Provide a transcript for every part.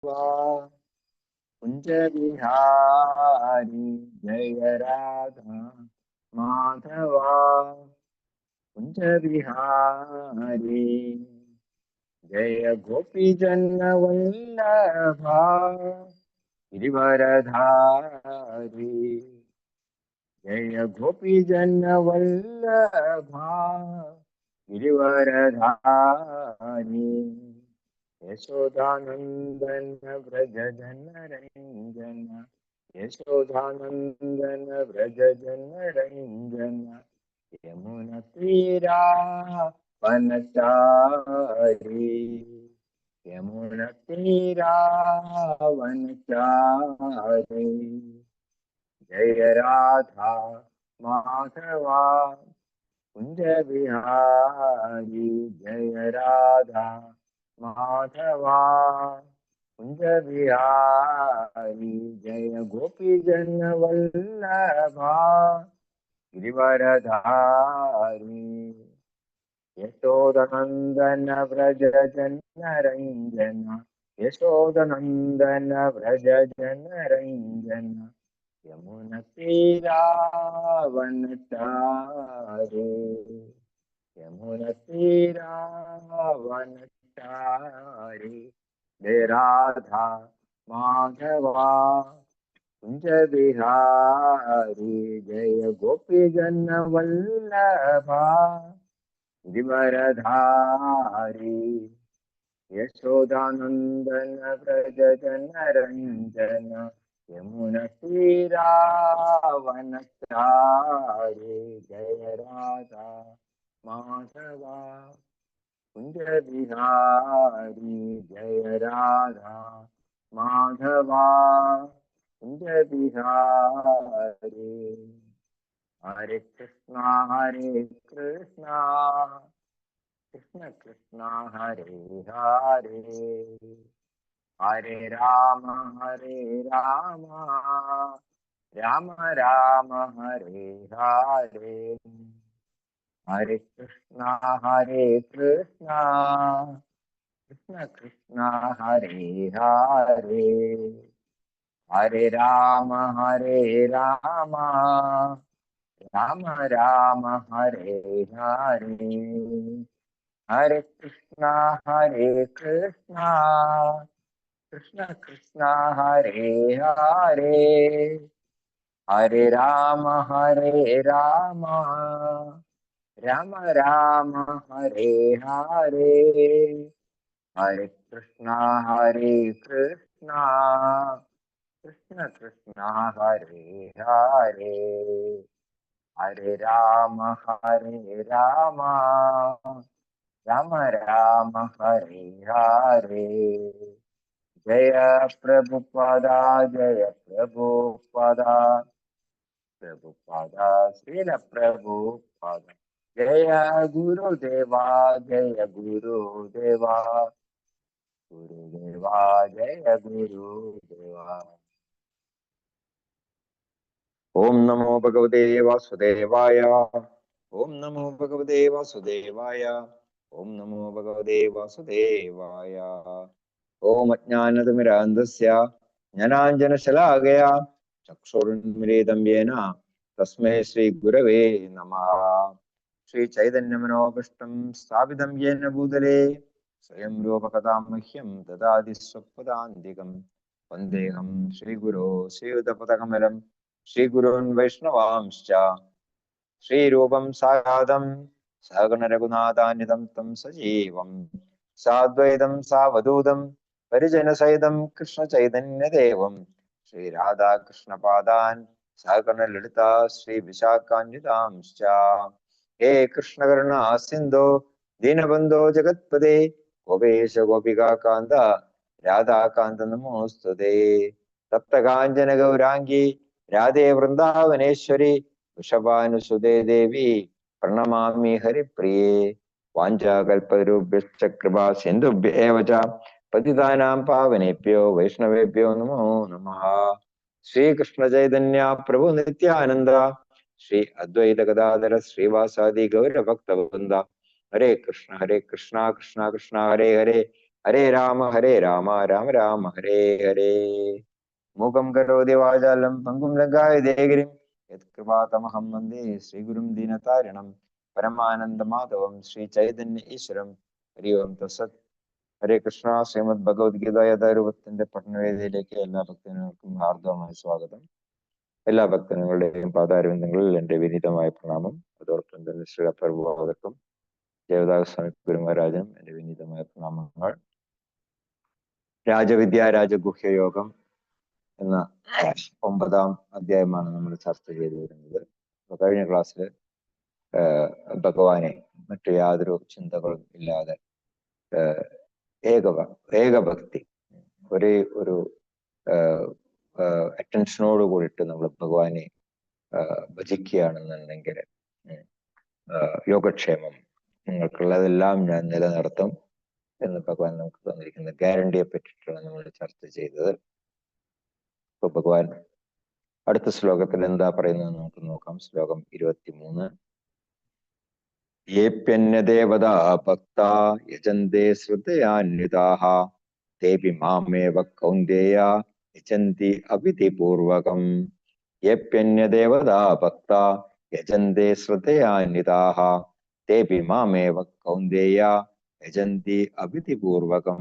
कुंज बिहारी जय राधा माधवा। कुंज बिहारी जय गोपी जन वल्लभा गिरिवरधारी। जय गोपी जन वल्लभा गिरिवरधारी। यशोदानंदन व्रज जन रंजन। यशोदानंदन व्रज जन रंजन। यमुना तीरा वनचारी। यमुना तीरा वनचारी। जय राधा माधवा कुंज बिहारी। जय राधा माधवा कुंज बिहारी। जय गोपी जन वल्लभा गिरिवरधारी। यशोदनंदन व्रज जन रंजन। यशोदनंदन व्रज जन रंजन। यमुना तीरा वनचारी। यमुना तीरा वनचारी। जय राधा माधवा कुंज बिहारी। जय गोपी जन वल्लभा गिरिवरधारी। यशोदानंदन व्रज जन रंजन। यमुना तीरा वनचारी। जय राधा माधवा कुंज बिहारी। जय राधा माधवा कुंज बिहारी। हरे कृष्णा कृष्ण कृष्ण हरे हरे। हरे राम राम राम हरे हरे। हरे कृष्णा कृष्ण कृष्ण हरे हरे। हरे राम राम राम हरे हरे। हरे कृष्णा कृष्ण कृष्ण हरे हरे। हरे राम राम राम हरे हरे। हरे कृष्णा कृष्ण कृष्ण हरे हरे। हरे राम राम राम हरे हरे। जय प्रभुपदा प्रभुपदा श्रील प्रभुपदा। जय गुरुदेवा गुरुदेवा जय गुरुदेवा। ओम नमो भगवते वासुदेवाय। ओम नमो भगवते वासुदेवाय। ओम नमो भगवते वासुदेवाय। ओम अज्ञानतिमिरान्धस्य ज्ञानाञ्जनशलाकया चक्षुरुन्मीलितं येन तस्मै श्रीगुरवे नमः। श्रीचैतन्यमनोभीष्टं स्थापितं येन भूतले स्वयं रूपकथां मह्यं ददाति स्वपदान्तिकं। वन्देऽहं श्रीगुरो श्रीयुतपदकमलं श्रीगुरून् वैष्णवांश्च श्रीरूपं साराधं सहगण रघुनाथान्वितं तं सजीवं साद्वैतं सावधूतं परिजनसहितं कृष्ण चैतन्यदेवं श्रीराधा कृष्णपादान् सहगण ललिता श्रीविशाखान्वितांश्च। हे कृष्ण करुणा सिन्धो दीनबन्धो जगत्पते गोपेश गोपिका कान्त राधा कान्त नमोस्तुते। तप्तकाञ्चन गौरांगी राधे वृन्दावनेश्वरी वृषभानुसुते देवी प्रणमामि हरिप्रिये। वाञ्छाकल्पतरुभ्यश्च कृपा सिन्धुभ्य एव च पतितानां पावनेभ्यो वैष्णवेभ्यो नमो नमः। श्रीकृष्ण चैतन्य प्रभु नित्यानंद श्री अद्वैत गदाधर श्रीवासादि गौर भक्तवृंद। हरे कृष्ण कृष्ण कृष्ण हरे हरे। ഹരേ രാമ രാമ രാമ ഹരേ ഹരേ. മൂകം കരോതി വാചാലം പങ്കും ലങ്കായതേ ഗിരിം യത്കൃപാതമഹം വന്ദേ ശ്രീഗുരും ദീനതാരിണം പരമാനന്ദമാധവം ശ്രീ ചൈതന്യ ഈശ്വരം. ഹരി ഓം തത്സത്. ഹരേ കൃഷ്ണ. ശ്രീമദ് ഭഗവത്ഗീത യഥാരൂപത്തിന്റെ പഠനവേദിയിലേക്ക് എല്ലാ ഭക്തജനങ്ങൾക്കും ഹാർദവമായ സ്വാഗതം. എല്ലാ ഭക്തജനങ്ങളുടെയും പാതാരവിന്ദങ്ങളിൽ എന്റെ വിനീതമായ പ്രണാമം. അതോടൊപ്പം തന്നെ ശ്രീ പ്രഭുപാദർക്കും ദേവദാസ്വാമി ഗുരുമഹാരാജനും എന്റെ വിനീതമായ പ്രണാമങ്ങൾ. രാജവിദ്യ രാജഗുഹ്യ യോഗം എന്ന 9ാം അധ്യായമാണ് നമ്മൾ ചർച്ച ചെയ്തു വരുന്നത്. കഴിഞ്ഞ ക്ലാസ്സിൽ ഭഗവാനെ മറ്റു യാതൊരു ചിന്തകളും ഇല്ലാതെ ഏകഭക്തി, ഒരേ ഒരു അറ്റൻഷനോട് കൂടിയിട്ട് നമ്മൾ ഭഗവാനെ ഭജിക്കുകയാണെന്നുണ്ടെങ്കിൽ യോഗക്ഷേമം നിങ്ങൾക്കുള്ളതെല്ലാം ഞാൻ നിലനിർത്തും എന്ന് ഭഗവാൻ നമുക്ക് തന്നിരിക്കുന്ന ഗ്യാരണ്ടിയെ പറ്റിയിട്ടാണ് നമ്മൾ ചർച്ച ചെയ്തത്. ഇപ്പൊ ഭഗവാൻ അടുത്ത ശ്ലോകത്തിൽ എന്താ പറയുന്നത് നമുക്ക് നോക്കാം. ശ്ലോകം 23. യേപ്യന്യദേവതാ ഭക്താ യജന്തേ ശ്രദ്ധയാന്വിതാഃ തേപി മാമേവ കൗന്ദേയ യജന്തി അവിധിപൂർവകം. യേപ്യന്യദേവതാ ഭക്താ യജന്തേ ശ്രദ്ധയാന്വിതാഃ തേപി മാമേവ കൗന്ദേയ യജന്തി അവിധിപൂർവകം.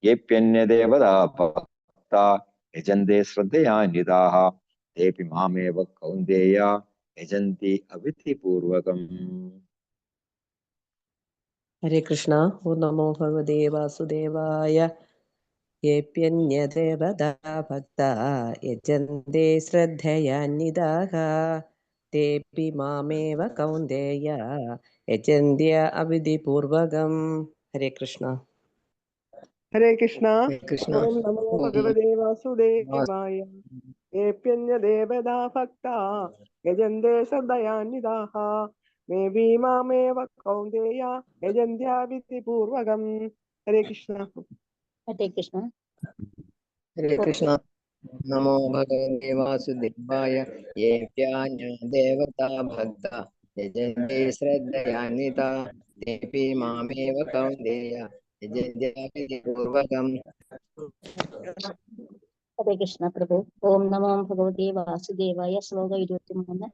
യേപ്യന്യദേവതാ ഭക്താ യജന്തേ ശ്രദ്ധയാന്വിതാഃ തേപി മാമേവ കൗന്ദേയ യജന്തി അവിധിപൂർവകം. ഹരേ കൃഷ്ണ. ഓം നമോ ഭഗവതേ വാസുദേവായ. യേപ്യന്യദേവതാ ഭക്താ യജന്തേ ശ്രദ്ധയാന്വിതാഃ തേപി മാമേവ കൗന്ദേയ യജന്ത്യ അവിധിപൂർവകം. ഹരേ കൃഷ്ണ. ഹരേ കൃഷ്ണ. കൃഷ്ണ. ഓം നമോ ഭഗവതേ വാസുദേവായ. യേപ്യന്യദേവതാ ഭക്താ യജന്തേ ശ്രദ്ധയാന്വിതാഃ തേപി മാമേവ കൗന്ദേയ യജന്ത്യാവിധിപൂർവകം. ഹരേ കൃഷ്ണ. ഹരേ കൃഷ്ണ. ഹരേ കൃഷ്ണ. നമോ ഭഗവതേ വാസുദേവായ. യേപ്യന്യദേവതാ ഭക്താ യജന്തേ ശ്രദ്ധയാന്വിതാഃ തേപി മാമേവ കൗന്ദേയ യജന്ത്യാവിധിപൂർവകം. ഹരേ കൃഷ്ണ പ്രഭു. ഓം നമോ ഭഗവതേ വാസുദേവായ. ശ്ലോകം 23.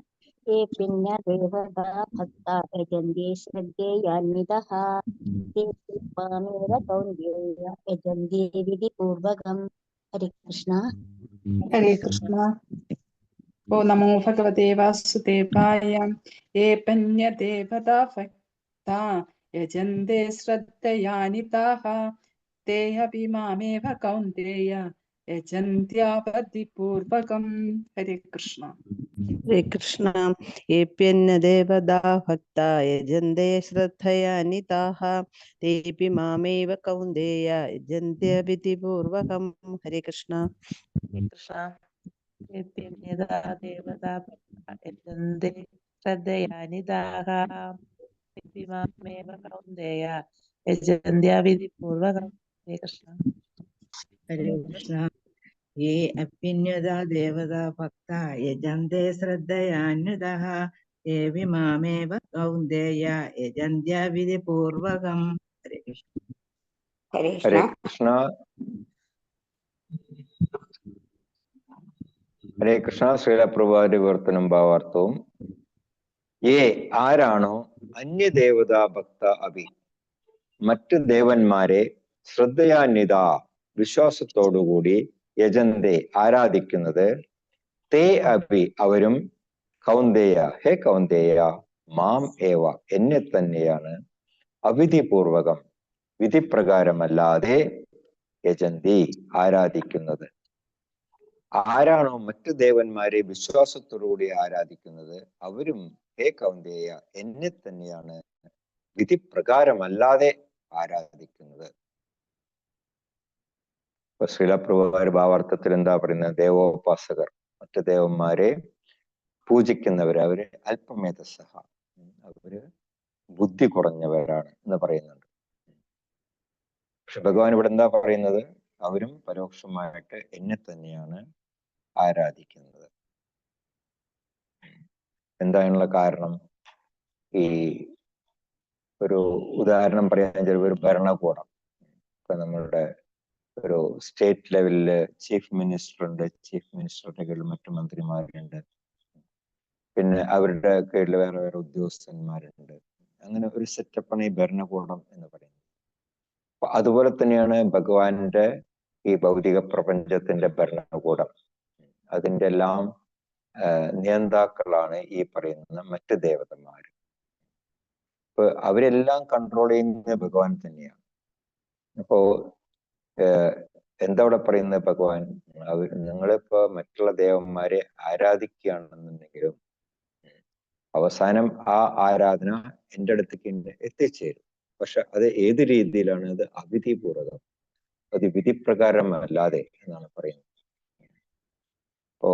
യേപ്യന്യദേവതാ ഭക്താ യജന്തേ ശ്രദ്ധയാന്വിതാഃ തേപി മാമേവ കൗന്ദേയ യജന്തി വിധിപൂർവകം. ഹരേ കൃഷ്ണ. ഹരേ കൃഷ്ണ. ഓ നമോ ഭഗവതേ വാസുദേവായ. യേപ്യന്യദേവതാ ഭക്താ യജന്തേ ശ്രദ്ധയാന്വിതാഃ തേ അപി മാമേവ കൗന്ദേയ യജന്ത്യാവിധിപൂർവകം. ഹരേ കൃഷ്ണ. ഹരേ കൃഷ്ണ. യേപ്യന്യദേവതാ ഭക്താ യജന്തേ ശ്രദ്ധയാന്വിതാഃ തേപി മാമേവ കൗന്ദേയ യജന്ത്യവിധിപൂർവകം. ഹരേ കൃഷ്ണ. കൃഷ്ണ. യേപ്യന്യദാ ദേവതാ ഭക്താ യജന്തേ ശ്രദ്ധയാന്വിതാഃ തേപി മാമേവ കൗന്ദേയ യജന്ത്യാവിധിപൂർവകം. ഹരേ കൃഷ്ണ. ഹരേ കൃഷ്ണ. യേ അപ്യന്യദാ ദേവതാ ഭക്താ യജന്തേ ശ്രദ്ധയാന്വിതാഃ തേപി മാമേവ കൗന്ദേയ യജന്ത്യാവിധിപൂർവകം. ഹരേ കൃഷ്ണ. ഹരേ കൃഷ്ണ. ഹരേ കൃഷ്ണ. ശ്രീല പ്രഭുപാദ വിവർത്തനം ഭാവാർത്ഥവും. ആരാണോ അന്യദേവതാ ഭക്ത അഭി, മറ്റു ദേവന്മാരെ ശ്രദ്ധയാന്വിത വിശ്വാസത്തോടുകൂടി യജന്തേ ആരാധിക്കുന്നത്, തേ അഭി അവരും, കൗന്ദേയ ഹേ കൗന്ദേയ, മാം ഏവ എന്നെ തന്നെയാണ്, അവിധിപൂർവകം വിധിപ്രകാരമല്ലാതെ, യജന്തി ആരാധിക്കുന്നത്. ആരാണോ മറ്റു ദേവന്മാരെ വിശ്വാസത്തോടുകൂടി ആരാധിക്കുന്നത്, അവരും ഹേ കൗന്ദേയ എന്നെ തന്നെയാണ് വിധിപ്രകാരമല്ലാതെ ആരാധിക്കുന്നത്. ഇപ്പൊ ശ്രീലപ്രഭുപാദ ഭാവാർത്ഥത്തിൽ എന്താ പറയുന്നത്? ദേവോപാസകർ, മറ്റു ദേവന്മാരെ പൂജിക്കുന്നവര്, അവര് അല്പമേധസ്സഹ, അവര് ബുദ്ധി കുറഞ്ഞവരാണ് എന്ന് പറയുന്നുണ്ട്. പക്ഷെ ഭഗവാൻ ഇവിടെ എന്താ പറയുന്നത്? അവരും പരോക്ഷമായിട്ട് എന്നെ തന്നെയാണ് ആരാധിക്കുന്നത്. എന്താണുള്ള കാരണം? ഈ ഒരു ഉദാഹരണം പറയാൻ, ചിലപ്പോൾ ഒരു ഭരണകൂടം, ഇപ്പൊ നമ്മളുടെ ഒരു സ്റ്റേറ്റ് ലെവലില് ചീഫ് മിനിസ്റ്റർ ഉണ്ട്, ചീഫ് മിനിസ്റ്ററുടെ കീഴിൽ മറ്റു മന്ത്രിമാരുണ്ട്, പിന്നെ അവരുടെ കീഴിൽ വേറെ വേറെ ഉദ്യോഗസ്ഥന്മാരുണ്ട്. അങ്ങനെ ഒരു സെറ്റപ്പാണ് ഈ ഭരണകൂടം എന്ന് പറയുന്നത്. അപ്പൊ അതുപോലെ തന്നെയാണ് ഭഗവാന്റെ ഈ ഭൗതിക പ്രപഞ്ചത്തിന്റെ ഭരണകൂടം. അതിന്റെ എല്ലാം നിയന്താക്കളാണ് ഈ പറയുന്ന മറ്റ് ദേവതന്മാർ. ഇപ്പൊ അവരെല്ലാം കൺട്രോൾ ചെയ്യുന്ന ഭഗവാൻ തന്നെയാണ്. അപ്പോ എന്താ ഇവിടെ പറയുന്നത്? ഭഗവാൻ നിങ്ങളിപ്പോ മറ്റുള്ള ദേവന്മാരെ ആരാധിക്കുകയാണെന്നുണ്ടെങ്കിലും അവസാനം ആ ആരാധന എൻ്റെ അടുത്തേക്ക് എത്തിച്ചേരും. പക്ഷെ അത് ഏത് രീതിയിലാണ്? അത് അവിധിപൂർവകം, അത് വിധിപ്രകാരമല്ലാതെ എന്നാണ് പറയുന്നത്. ഇപ്പോ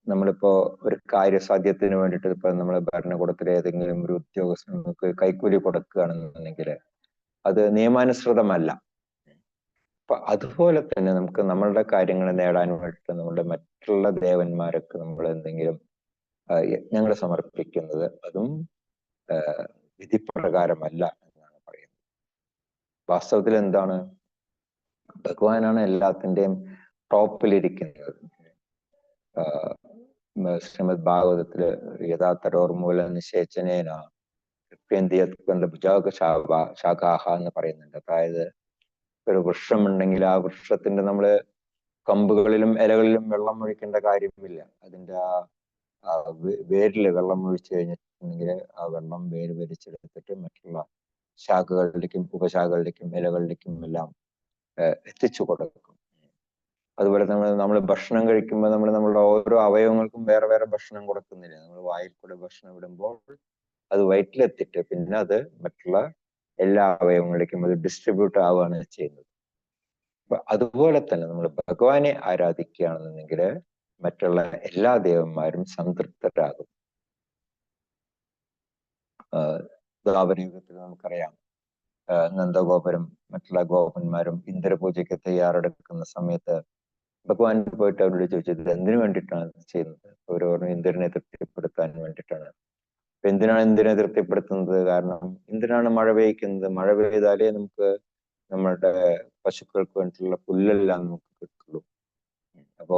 നമ്മളിപ്പോ ഒരു കാര്യസാധ്യത്തിന് വേണ്ടിയിട്ട് ഇപ്പൊ നമ്മളെ ഭരണകൂടത്തിലെ ഏതെങ്കിലും ഒരു ഉദ്യോഗസ്ഥർക്ക് കൈക്കൂലി കൊടുക്കുകയാണെന്നുണ്ടെങ്കിൽ അത് നിയമാനുസൃതമല്ല. അപ്പൊ അതുപോലെ തന്നെ നമുക്ക് നമ്മളുടെ കാര്യങ്ങൾ നേടാൻ വേണ്ടിയിട്ട് നമ്മളുടെ മറ്റുള്ള ദേവന്മാരൊക്കെ നമ്മൾ എന്തെങ്കിലും യജ്ഞങ്ങൾ സമർപ്പിക്കുന്നത് അതും വിധിപ്രകാരമല്ല എന്നാണ് പറയുന്നത്. വാസ്തവത്തിൽ എന്താണ്? ഭഗവാനാണ് എല്ലാത്തിൻ്റെയും ടോപ്പിലിരിക്കുന്നത്. ശ്രീമദ് ഭാഗവതത്തില് യഥാതരോർമൂല നിശേചനേന ശാഖാഹ എന്ന് പറയുന്നുണ്ട്. അതായത് ഒരു വൃക്ഷമുണ്ടെങ്കിൽ ആ വൃക്ഷത്തിന്റെ നമ്മള് കമ്പുകളിലും ഇലകളിലും വെള്ളം ഒഴിക്കേണ്ട കാര്യമില്ല. അതിന്റെ ആ വേരില് വെള്ളം ഒഴിച്ചു കഴിഞ്ഞിട്ടുണ്ടെങ്കിൽ ആ വെള്ളം വേര് വലിച്ചെടുത്തിട്ട് മറ്റുള്ള ശാഖകളിലേക്കും ഉപശാഖകളിലേക്കും ഇലകളിലേക്കും എല്ലാം എത്തിച്ചു കൊടുക്കും. അതുപോലെ നമ്മൾ ഭക്ഷണം കഴിക്കുമ്പോൾ നമ്മളുടെ ഓരോ അവയവങ്ങൾക്കും വേറെ വേറെ ഭക്ഷണം കൊടുക്കുന്നില്ല. നമ്മൾ വായിൽ കൂടെ ഭക്ഷണം വിടുമ്പോൾ അത് വയറ്റിലെത്തിട്ട് പിന്നെ അത് മറ്റുള്ള എല്ലാ അവയവങ്ങളിലേക്കും അത് ഡിസ്ട്രിബ്യൂട്ട് ആവുകയാണ് ചെയ്യുന്നത്. അപ്പൊ അതുപോലെ തന്നെ നമ്മൾ ഭഗവാനെ ആരാധിക്കുകയാണെന്നുണ്ടെങ്കിൽ മറ്റുള്ള എല്ലാ ദേവന്മാരും സംതൃപ്തരാകും. ദ്വാപരയുഗത്തിൽ നമുക്കറിയാം, നന്ദഗോപരും മറ്റുള്ള ഗോപന്മാരും ഇന്ദ്രപൂജയ്ക്ക് തയ്യാറെടുക്കുന്ന സമയത്ത് ഭഗവാൻ പോയിട്ട് അവരോട് ചോദിച്ചത് എന്തിനു വേണ്ടിയിട്ടാണ് ചെയ്യുന്നത്? അവർ പറഞ്ഞു ഇന്ദ്രനെ തൃപ്തിപ്പെടുത്താൻ വേണ്ടിയിട്ടാണ്. അപ്പൊ എന്തിനാണ് ഇന്ദ്രനെ തൃപ്തിപ്പെടുത്തുന്നത്? കാരണം ഇന്ദ്രനാണ് മഴ പെയ്യ്ക്കുന്നത്. മഴ പെയ്താലേ നമുക്ക് നമ്മളുടെ പശുക്കൾക്ക് വേണ്ടിയിട്ടുള്ള പുല്ലെല്ലാം നമുക്ക് കിട്ടുള്ളൂ. അപ്പോ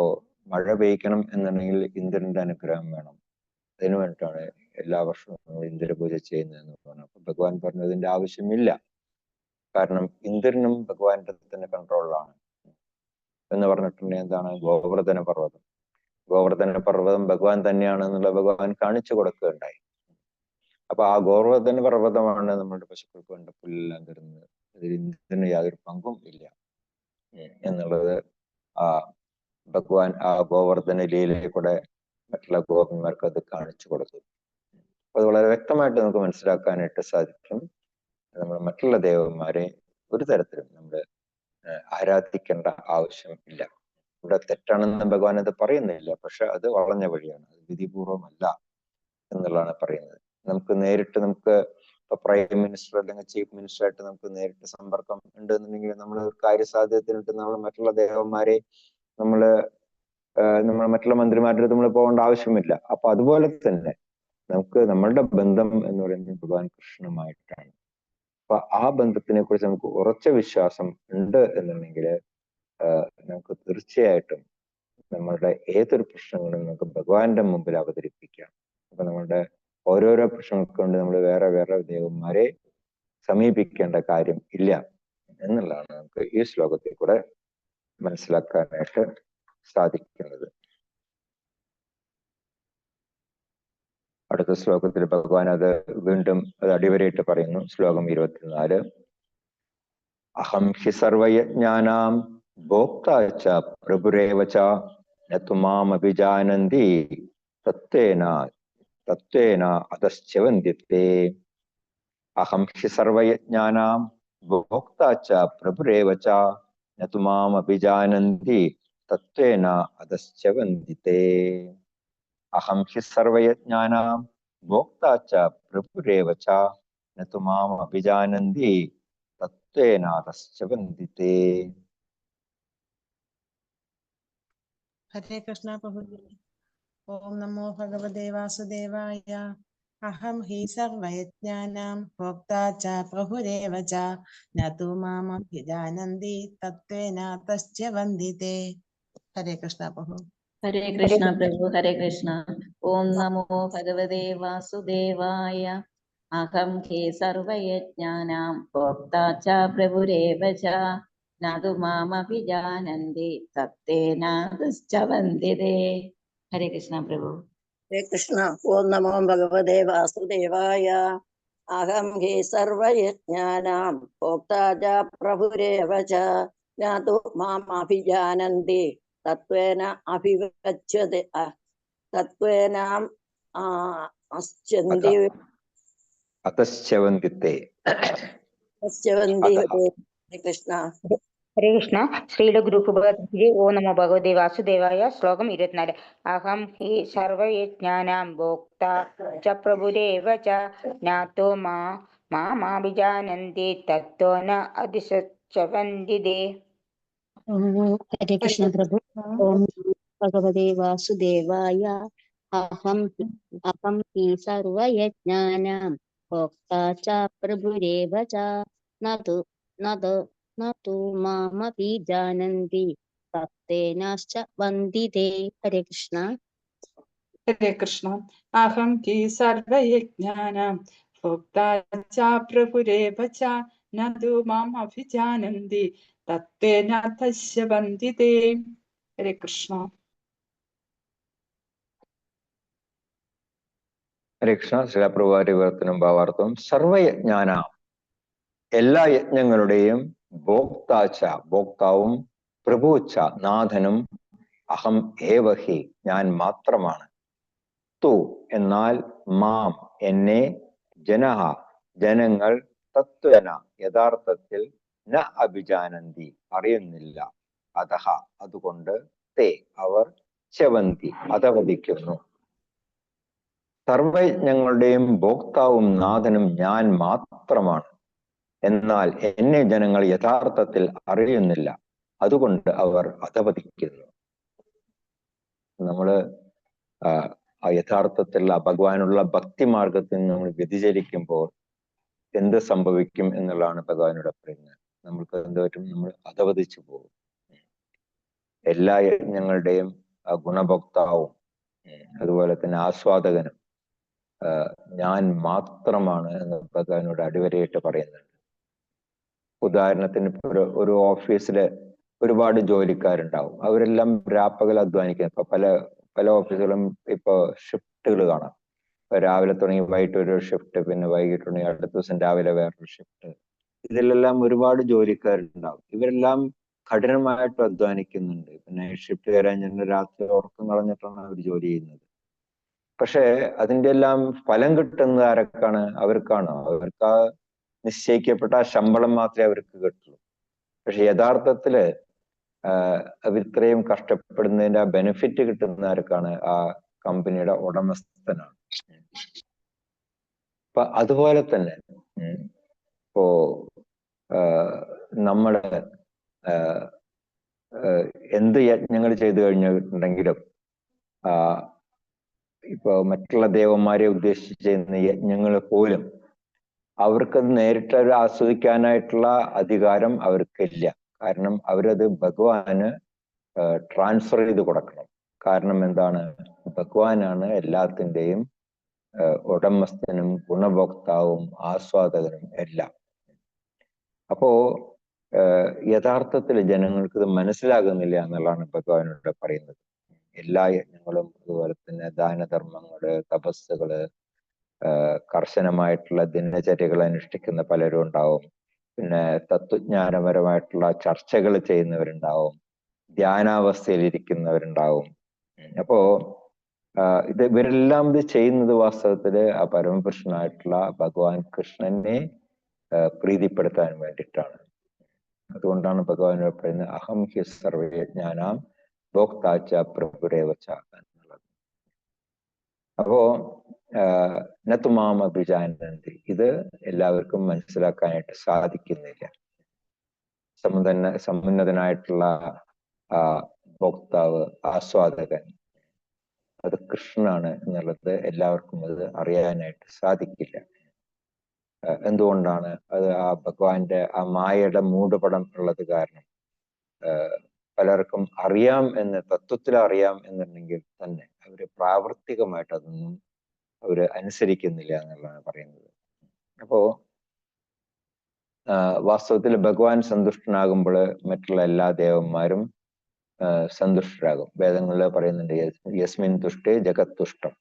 മഴ പെയ്യിക്കണം എന്നുണ്ടെങ്കിൽ ഇന്ദ്രന്റെ അനുഗ്രഹം വേണം. അതിനു വേണ്ടിയിട്ടാണ് എല്ലാ വർഷവും നമ്മൾ ഇന്ദ്രപൂജ ചെയ്യുന്നതെന്ന് പറഞ്ഞു. അപ്പൊ ഭഗവാൻ പറഞ്ഞു ഇതിന്റെ ആവശ്യമില്ല. കാരണം ഇന്ദ്രനും ഭഗവാന്റെ തന്നെ കൺട്രോളിലാണ് എന്ന് പറഞ്ഞിട്ടുണ്ടെങ്കിൽ എന്താണ്? ഗോവർദ്ധന പർവ്വതം. ഗോവർദ്ധന പർവ്വതം ഭഗവാൻ തന്നെയാണ് എന്നുള്ള ഭഗവാൻ കാണിച്ചു കൊടുക്കുകയുണ്ടായി. അപ്പൊ ആ ഗോവർദ്ധന പർവ്വതമാണ് നമ്മുടെ പശുക്കൾക്ക് വേണ്ട പുല്ലെല്ലാം തരുന്നത്. അതിൽ ഇന്ദ്രന് യാതൊരു പങ്കും ഇല്ല എന്നുള്ളത് ആ ഭഗവാൻ ആ ഗോവർദ്ധന ലീലയിൽ കൂടെ മറ്റുള്ള ഗോപന്മാർക്ക് അത് കാണിച്ചു കൊടുത്തു. അത് വളരെ വ്യക്തമായിട്ട് നമുക്ക് മനസ്സിലാക്കാനായിട്ട് സാധിക്കും. നമ്മൾ മറ്റുള്ള ദേവന്മാരെ ഒരു തരത്തിലും നമ്മൾ ആരാധിക്കേണ്ട ആവശ്യം ഇല്ല. ഇവിടെ തെറ്റാണെന്ന് ഭഗവാൻ അത് പറയുന്നില്ല, പക്ഷെ അത് വളഞ്ഞ വഴിയാണ്, അത് വിധിപൂർവമല്ല എന്നുള്ളതാണ് പറയുന്നത്. നമുക്ക് നേരിട്ട് നമുക്ക് ഇപ്പൊ പ്രൈം മിനിസ്റ്റർ അല്ലെങ്കിൽ ചീഫ് മിനിസ്റ്റർ ആയിട്ട് നമുക്ക് നേരിട്ട് സമ്പർക്കം ഉണ്ടെന്നുണ്ടെങ്കിൽ നമ്മൾ കാര്യസാധ്യത്തിനിട്ട് നമ്മൾ മറ്റുള്ള ദേവന്മാരെ നമ്മള് മറ്റുള്ള മന്ത്രിമാരുടെ അടുത്ത് നമ്മൾ പോകേണ്ട ആവശ്യമില്ല. അപ്പൊ അതുപോലെ തന്നെ നമുക്ക് നമ്മളുടെ ബന്ധം എന്ന് പറയുന്നത് ഭഗവാൻ കൃഷ്ണനുമായിട്ടാണ്. അപ്പൊ ആ ബന്ധത്തിനെ കുറിച്ച് നമുക്ക് ഉറച്ച വിശ്വാസം ഉണ്ട് എന്നുണ്ടെങ്കിൽ നമുക്ക് തീർച്ചയായിട്ടും നമ്മളുടെ ഏതൊരു പ്രശ്നങ്ങളും നമുക്ക് ഭഗവാന്റെ മുമ്പിൽ അവതരിപ്പിക്കാം. അപ്പൊ നമ്മളുടെ ഓരോരോ പ്രശ്നങ്ങൾക്ക് കൊണ്ട് നമ്മൾ വേറെ വേറെ ദേവന്മാരെ സമീപിക്കേണ്ട കാര്യം ഇല്ല എന്നുള്ളതാണ് നമുക്ക് ഈ ശ്ലോകത്തിൽ കൂടെ മനസ്സിലാക്കാനായിട്ട് സാധിക്കുന്നത്. അടുത്ത ശ്ലോകത്തിൽ ഭഗവാൻ അത് വീണ്ടും അത് അടിവരയിട്ട് പറയുന്നു. ശ്ലോകം 24. അഹം ഹി സർവയജ്ഞാനാം ഭോക്താ ച പ്രഭുരേവ ച ന മാം അഭിജാനന്തി തത്വേന അധശ്ചവന്തിത്തെ. അഹം ഹി സർവയജ്ഞാനാം ഭോക്താ ച പ്രഭുരേവ ച ന മാം അഭിജാനന്തി തത്വേന അധശ്ചവന്തിത്തെ. അഹം ഹി സർവയജ്ഞാനാം ഭോക്താ ച പ്രഭുരേവ ച ന മാം അഭിജാനന്തി തത്വേന അധശ്ചവന്തിത്തെ. ഹരേ കൃഷ്ണ പ്രഭുജി. ഓം നമോ ഭഗവതേ വാസുദേവായ. അഹം ഹി സർവയജ്ഞാനാം ഭോക്താ ച പ്രഭുരേവ ച ന തു മാമഭിജാനന്തി തത്വേന തസ്യ വന്ദിതേ. ഹരേ കൃഷ്ണ പ്രഭു. ഹരേ കൃഷ്ണ പ്രഭു. ഹരേ കൃഷ്ണ. ഓം നമോ ഭഗവതേ വാസുദേവായ. അഹം ഹി സർവയജ്ഞാനാം ഭോക്താ ച പ്രഭുരേവ ച ന തു മാമഭിജാനന്തി തത്തേന തസ്യ വന്ദിതേ. ഹരേ കൃഷ്ണ പ്രഭു. ഹരേ കൃഷ്ണ. ഓം നമോ ഭഗവതേ വാസുദേവായ. അഹം ഹി സർവയജ്ഞാനാം ഭോക്താ ച പ്രഭുരേവ ച ന തു മാം അഭിജാനന്തി തത്വേന അഭിവച്യത്തെ തത്വേന അസ്യന്തി അതശ്ചവന്തിത്തെ. അസ്യവന്തി. ഹരേ കൃഷ്ണ. ഹരേ കൃഷ്ണ. ശ്രീല ഗുരുഭഗവത്ജി. ഓ നമോ ഭഗവതേ വാസുദേവായ. ശ്ലോകം 24. അഹം ഹി സർവയജ്ഞാനാം ഭോക്താ ച പ്രഭുരേവ ച നാതോ മാമഭിജാനന്തി തത്തോ ന അതിശച്യവന്ദിതേ. ഹരേ കൃഷ്ണ പ്രഭു. ഓം ഭഗവതേ വാസുദേവായ. അഹം ഹി സർവയജ്ഞാനാം ഭോക്താ ച പ്രഭുരേവ ച ന തു മാമഭിജാനന്തി തത്തേനാശ്ച വന്ദിതേ. ഹരേ കൃഷ്ണ. ഹരേ കൃഷ്ണ. അഹം ഹി സർവയജ്ഞാനാം ഭോക്താ ച പ്രഭുരേവ ച ന തു മാം അഭിജാനന്തി തത്തേന തസ്യ വന്ദിതേ. ഹരേ കൃഷ്ണ. ഹരേ കൃഷ്ണ. ശിലപ്രഭാരിവർത്തനം ഭാവാർത്ഥം. സർവയജ്ഞാന, എല്ലാ യജ്ഞങ്ങളുടെയും ഭോക്താച്ച, ഭോക്താവും, പ്രഭുച്ച, നാഥനും, അഹം ഏവഹി, ഞാൻ മാത്രമാണ്. തു, എന്നാൽ, മാം, എന്നെ, ജനഹ, ജനങ്ങൾ, തത്വന, യഥാർത്ഥത്തിൽ, ന അഭിജാനന്തി, അറിയുന്നില്ല. അതഹ, അതുകൊണ്ട്, തേ, അവർ, ചവന്തി, അധവദിക്കുന്നു. സർവയജ്ഞങ്ങളുടെയും ഭോക്താവും നാഥനും ഞാൻ മാത്രമാണ്. എന്നാൽ എന്നെ ജനങ്ങൾ യഥാർത്ഥത്തിൽ അറിയുന്നില്ല. അതുകൊണ്ട് അവർ അധപതിക്കുന്നു. നമ്മള് യഥാർത്ഥത്തിലുള്ള ഭഗവാനുള്ള ഭക്തി മാർഗത്തിൽ നമ്മൾ വ്യതിചരിക്കുമ്പോൾ എന്ത് സംഭവിക്കും എന്നുള്ളതാണ് ഭഗവാനോട് പറയുന്നത്. നമുക്ക് എന്ത് പറ്റും? നമ്മൾ അധപതിച്ചു പോകും. എല്ലാ യജ്ഞങ്ങളുടെയും ഗുണഭോക്താവും അതുപോലെ തന്നെ ആസ്വാദകനും ഞാൻ മാത്രമാണ് എന്ന് ഭഗവാനോട് അടിവരയിട്ട് പറയുന്നുണ്ട്. ഉദാഹരണത്തിന് ഒരു ഓഫീസില് ഒരുപാട് ജോലിക്കാരുണ്ടാവും. അവരെല്ലാം രാപ്പകൽ അധ്വാനിക്കുന്നത്. ഇപ്പൊ പല ഓഫീസുകളും ഇപ്പൊ ഷിഫ്റ്റുകൾ കാണാം. രാവിലെ തുടങ്ങി വൈകിട്ട് ഒരു ഷിഫ്റ്റ്, പിന്നെ വൈകിട്ട് തുടങ്ങി അടുത്ത ദിവസം രാവിലെ വേറൊരു ഷിഫ്റ്റ്. ഇതിലെല്ലാം ഒരുപാട് ജോലിക്കാരുണ്ടാവും. ഇവരെല്ലാം കഠിനമായിട്ട് അധ്വാനിക്കുന്നുണ്ട്. പിന്നെ ഷിഫ്റ്റ് കഴിഞ്ഞിട്ട് രാത്രി ഉറക്കം കളഞ്ഞിട്ടാണ് അവർ ജോലി ചെയ്യുന്നത്. പക്ഷെ അതിന്റെ എല്ലാം ഫലം കിട്ടുന്നത് ആരൊക്കെയാണ്? അവർക്കാണ്. അവർക്ക് ആ നിശ്ചയിക്കപ്പെട്ട ശമ്പളം മാത്രമേ അവർക്ക് കിട്ടുള്ളൂ. പക്ഷെ യഥാർത്ഥത്തില് അവർ ഇത്രയും കഷ്ടപ്പെടുന്നതിന്റെ ആ ബെനിഫിറ്റ് കിട്ടുന്ന ആർക്കാണ്? ആ കമ്പനിയുടെ ഉടമസ്ഥനാണ്. അപ്പൊ അതുപോലെ തന്നെ ഇപ്പോ നമ്മള് എന്ത് യജ്ഞങ്ങൾ ചെയ്തു കഴിഞ്ഞിട്ടുണ്ടെങ്കിലും ഇപ്പൊ മറ്റുള്ള ദേവന്മാരെ ഉദ്ദേശിച്ച് ചെയ്യുന്ന യജ്ഞങ്ങൾ പോലും അവർക്കത് നേരിട്ട് ആസ്വദിക്കാനായിട്ടുള്ള അധികാരം അവർക്കില്ല. കാരണം അവരത് ഭഗവാന് ട്രാൻസ്ഫർ ചെയ്ത് കൊടുക്കണം. കാരണം എന്താണ്? ഭഗവാനാണ് എല്ലാത്തിൻ്റെയും ഉടമസ്ഥനും ഗുണഭോക്താവും ആസ്വാദകനും എല്ലാം. അപ്പോ യഥാർത്ഥത്തിൽ ജനങ്ങൾക്ക് ഇത് മനസ്സിലാകുന്നില്ല എന്നുള്ളതാണ് ഭഗവാനോട് പറയുന്നത്. എല്ലാ യജ്ഞങ്ങളും അതുപോലെ തന്നെ ദാനധർമ്മങ്ങള്, തപസ്സുകള്, കർശനമായിട്ടുള്ള ദിനചര്യകൾ അനുഷ്ഠിക്കുന്ന പലരും ഉണ്ടാവും. പിന്നെ തത്വജ്ഞാനപരമായിട്ടുള്ള ചർച്ചകൾ ചെയ്യുന്നവരുണ്ടാവും. ധ്യാനാവസ്ഥയിൽ ഇരിക്കുന്നവരുണ്ടാവും. അപ്പോ ഇവരെല്ലാം ഇത് ചെയ്യുന്നത് വാസ്തവത്തില് ആ പരമപുരുഷനായിട്ടുള്ള ഭഗവാൻ കൃഷ്ണനെ പ്രീതിപ്പെടുത്താൻ വേണ്ടിയിട്ടാണ്. അതുകൊണ്ടാണ് ഭഗവാനോട് പറയുന്നത് അഹം ഹി സർവയജ്ഞാനാം ഭോക്താച്ച പ്രഭുരേവച്ച എന്നുള്ളത്. അപ്പോ നതുമാം അഭിജാനന്തി, ഇത് എല്ലാവർക്കും മനസ്സിലാക്കാനായിട്ട് സാധിക്കുന്നില്ല. സമുന്നതനായിട്ടുള്ള ഭോക്താവ്, ആസ്വാദകൻ, അത് കൃഷ്ണനാണ് എന്നുള്ളത് എല്ലാവർക്കും അത് അറിയാനായിട്ട് സാധിക്കില്ല. എന്തുകൊണ്ടാണ്? അത് ആ ഭഗവാന്റെ ആ മായയുടെ മൂടുപടം ഉള്ളത് കാരണം. പലർക്കും അറിയാം എന്ന് തത്വത്തിൽ അറിയാം എന്നുണ്ടെങ്കിൽ തന്നെ അവര് പ്രാവർത്തികമായിട്ട് അതൊന്നും അവര് അനുസരിക്കുന്നില്ല എന്നുള്ളതാണ് പറയുന്നത്. അപ്പോ വാസ്തവത്തിൽ ഭഗവാൻ സന്തുഷ്ടനാകുമ്പോൾ മറ്റുള്ള എല്ലാ ദേവന്മാരും സന്തുഷ്ടരാകും. വേദങ്ങളിൽ പറയുന്നുണ്ട് യസ്മിൻ തുഷ്ടേ ജഗത് തുഷ്ടം.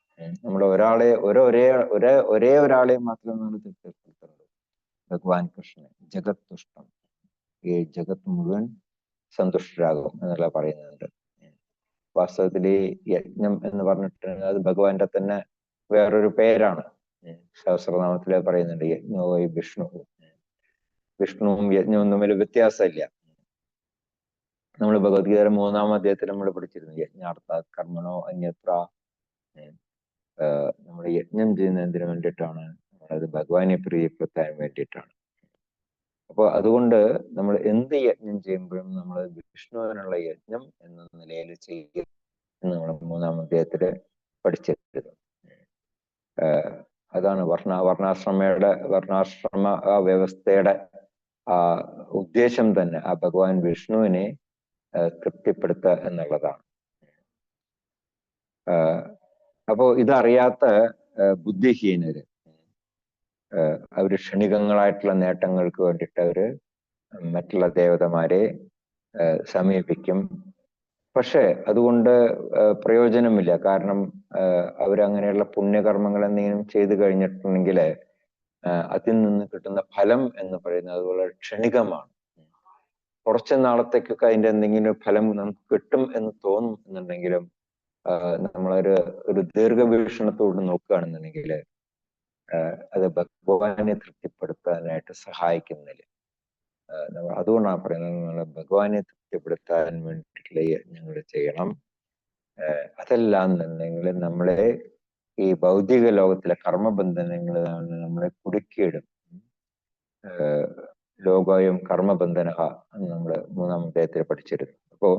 നമ്മൾ ഒരാളെ ഒരേ ഒരാളെ മാത്രം നമ്മൾ തൃപ്തിപ്പെടുത്തുന്നത്, ഭഗവാൻ കൃഷ്ണൻ ജഗത് തുഷ്ടം. ഈ ജഗത്ത് മുഴുവൻ സന്തുഷ്ടരാകും എന്നുള്ള പറയുന്നുണ്ട്. വാസ്തവത്തിൽ ഈ യജ്ഞം എന്ന് പറഞ്ഞിട്ടുണ്ടെങ്കിൽ അത് ഭഗവാന്റെ തന്നെ വേറൊരു പേരാണ്. സഹസ്രനാമത്തില് പറയുന്നുണ്ട് യജ്ഞോ വൈ വിഷ്ണു. വിഷ്ണുവും യജ്ഞവും തമ്മിൽ വ്യത്യാസമില്ല. നമ്മൾ ഭഗവത്ഗീത 3-ാം അധ്യായത്തിൽ നമ്മൾ പഠിച്ചിരുന്നു യജ്ഞാർത്ഥ കർമ്മണോ അന്യത്ര. നമ്മൾ യജ്ഞം ചെയ്യുന്ന എന്തിനു വേണ്ടിയിട്ടാണ്? അത് ഭഗവാനെ പ്രിയപ്പെടുത്താൻ വേണ്ടിയിട്ടാണ്. അപ്പോൾ അതുകൊണ്ട് നമ്മൾ എന്ത് യജ്ഞം ചെയ്യുമ്പോഴും നമ്മൾ വിഷ്ണുവിനുള്ള യജ്ഞം എന്ന നിലയിൽ ചെയ്യുക എന്ന് നമ്മൾ 3-ാം അധ്യായത്തില് പഠിച്ചിരുന്നു. അതാണ് വർണ്ണാശ്രമ വ്യവസ്ഥയുടെ ആ ഉദ്ദേശം തന്നെ ആ ഭഗവാൻ വിഷ്ണുവിനെ തൃപ്തിപ്പെടുത്തുക എന്നുള്ളതാണ്. അപ്പോ ഇതറിയാത്ത ബുദ്ധിഹീനര് അവര് ക്ഷണികങ്ങളായിട്ടുള്ള നേട്ടങ്ങൾക്ക് വേണ്ടിയിട്ട് അവര് മറ്റുള്ള ദേവതമാരെ സമീപിക്കും. പക്ഷെ അതുകൊണ്ട് പ്രയോജനമില്ല. കാരണം അവരങ്ങനെയുള്ള പുണ്യകർമ്മങ്ങൾ എന്തെങ്കിലും ചെയ്തു കഴിഞ്ഞിട്ടുണ്ടെങ്കിൽ അതിൽ നിന്ന് കിട്ടുന്ന ഫലം എന്ന് പറയുന്നത് അതുപോലെ ക്ഷണികമാണ്. കുറച്ച് നാളത്തേക്കൊക്കെ അതിന്റെ എന്തെങ്കിലും ഫലം നമുക്ക് കിട്ടും എന്ന് തോന്നും എന്നുണ്ടെങ്കിലും നമ്മളൊരു ദീർഘവീക്ഷണത്തോട് നോക്കുകയാണെന്നുണ്ടെങ്കിൽ അത് ഭഗവാനെ തൃപ്തിപ്പെടുത്താനായിട്ട് സഹായിക്കുന്നില്ല. അതുകൊണ്ടാണ് പറയുന്നത് നമ്മൾ ഭഗവാനെ തൃപ്തിപ്പെടുത്താൻ വേണ്ടിയിട്ടുള്ള യജ്ഞങ്ങൾ ചെയ്യണം. അതല്ല എന്നുണ്ടെങ്കിൽ നമ്മളെ ഈ ഭൗതിക ലോകത്തിലെ കർമ്മബന്ധനങ്ങളാണ് നമ്മളെ കുടുക്കിയിടും. ലോകയും കർമ്മബന്ധന എന്ന് നമ്മൾ 3-ാം അധ്യായത്തിൽ പഠിച്ചിരുന്നു. അപ്പോ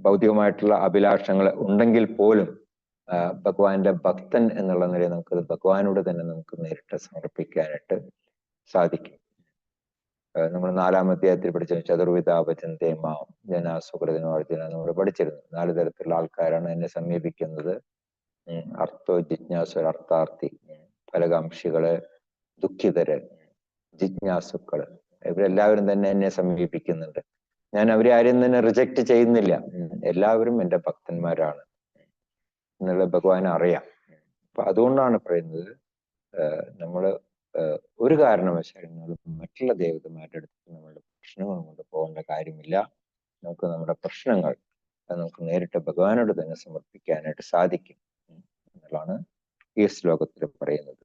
ഭൗതികമായിട്ടുള്ള അഭിലാഷങ്ങൾ ഉണ്ടെങ്കിൽ പോലും ഭഗവാന്റെ ഭക്തൻ എന്നുള്ള നിലയിൽ നമുക്കത് ഭഗവാനോട് തന്നെ നമുക്ക് നേരിട്ട് സമർപ്പിക്കാനായിട്ട് സാധിക്കും. നമ്മൾ 4-ാം അധ്യായത്തിൽ പഠിച്ച ചതുർവിധ ഭജന്തേ മാം ജനാസുഹൃതനോ അർജുന നമ്മൾ പഠിച്ചിരുന്നു. 4 തരത്തിലുള്ള ആൾക്കാരാണ് എന്നെ സമീപിക്കുന്നത്. അർത്ഥോ ജിജ്ഞാസുര അർത്ഥാർത്ഥി, ഫലകാംക്ഷികള്, ദുഃഖിതര്, ജിജ്ഞാസുക്കള്. ഇവരെല്ലാവരും തന്നെ എന്നെ സമീപിക്കുന്നുണ്ട്. ഞാൻ അവരെ ആരും തന്നെ റിജക്റ്റ് ചെയ്യുന്നില്ല. എല്ലാവരും എൻ്റെ ഭക്തന്മാരാണ് എന്നുള്ള ഭഗവാൻ അറിയാം. അപ്പൊ അതുകൊണ്ടാണ് പറയുന്നത് നമ്മള് ഒരു കാരണവശാലും മറ്റുള്ള ദേവതമാരുടെ അടുത്ത് നമ്മളുടെ പ്രശ്നങ്ങൾ കൊണ്ട് പോകേണ്ട കാര്യമില്ല. നമുക്ക് നമ്മുടെ പ്രശ്നങ്ങൾ നമുക്ക് നേരിട്ട് ഭഗവാനോട് തന്നെ സമർപ്പിക്കാനായിട്ട് സാധിക്കും എന്നുള്ളതാണ് ഈ ശ്ലോകത്തിൽ പറയുന്നത്.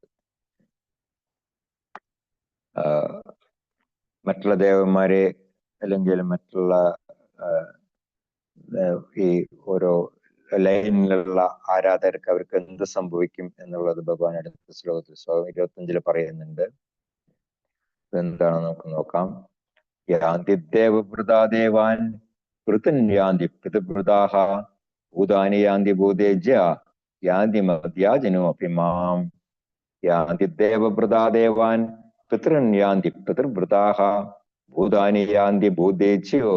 മറ്റുള്ള ദേവന്മാരെ അല്ലെങ്കിൽ മറ്റുള്ള ഈ ഓരോ ലൈനിലുള്ള ആരാധകർക്ക് അവർക്ക് എന്ത് സംഭവിക്കും എന്നുള്ളത് ഭഗവാൻ അടുത്ത ശ്ലോകത്തിൽ 25 പറയുന്നുണ്ട്. എന്താണ് നമുക്ക് നോക്കാം. യാന്തി ദേവവൃതാ ദേവാൻ പൃഥൻ യാന്തി പിതൃവൃതാഹ ഭൂതാനി യാന്തി ഭൂതേജ്യ യാന്തി മദ്യാജനോ അഭിമാം. യാന്തി ദേവവൃതാ ദേവാൻ പിതൃൻ യാന്തി പിതൃവൃതാഹ ഭൂതാനി യാന്തി ഭൂതേജ്യോ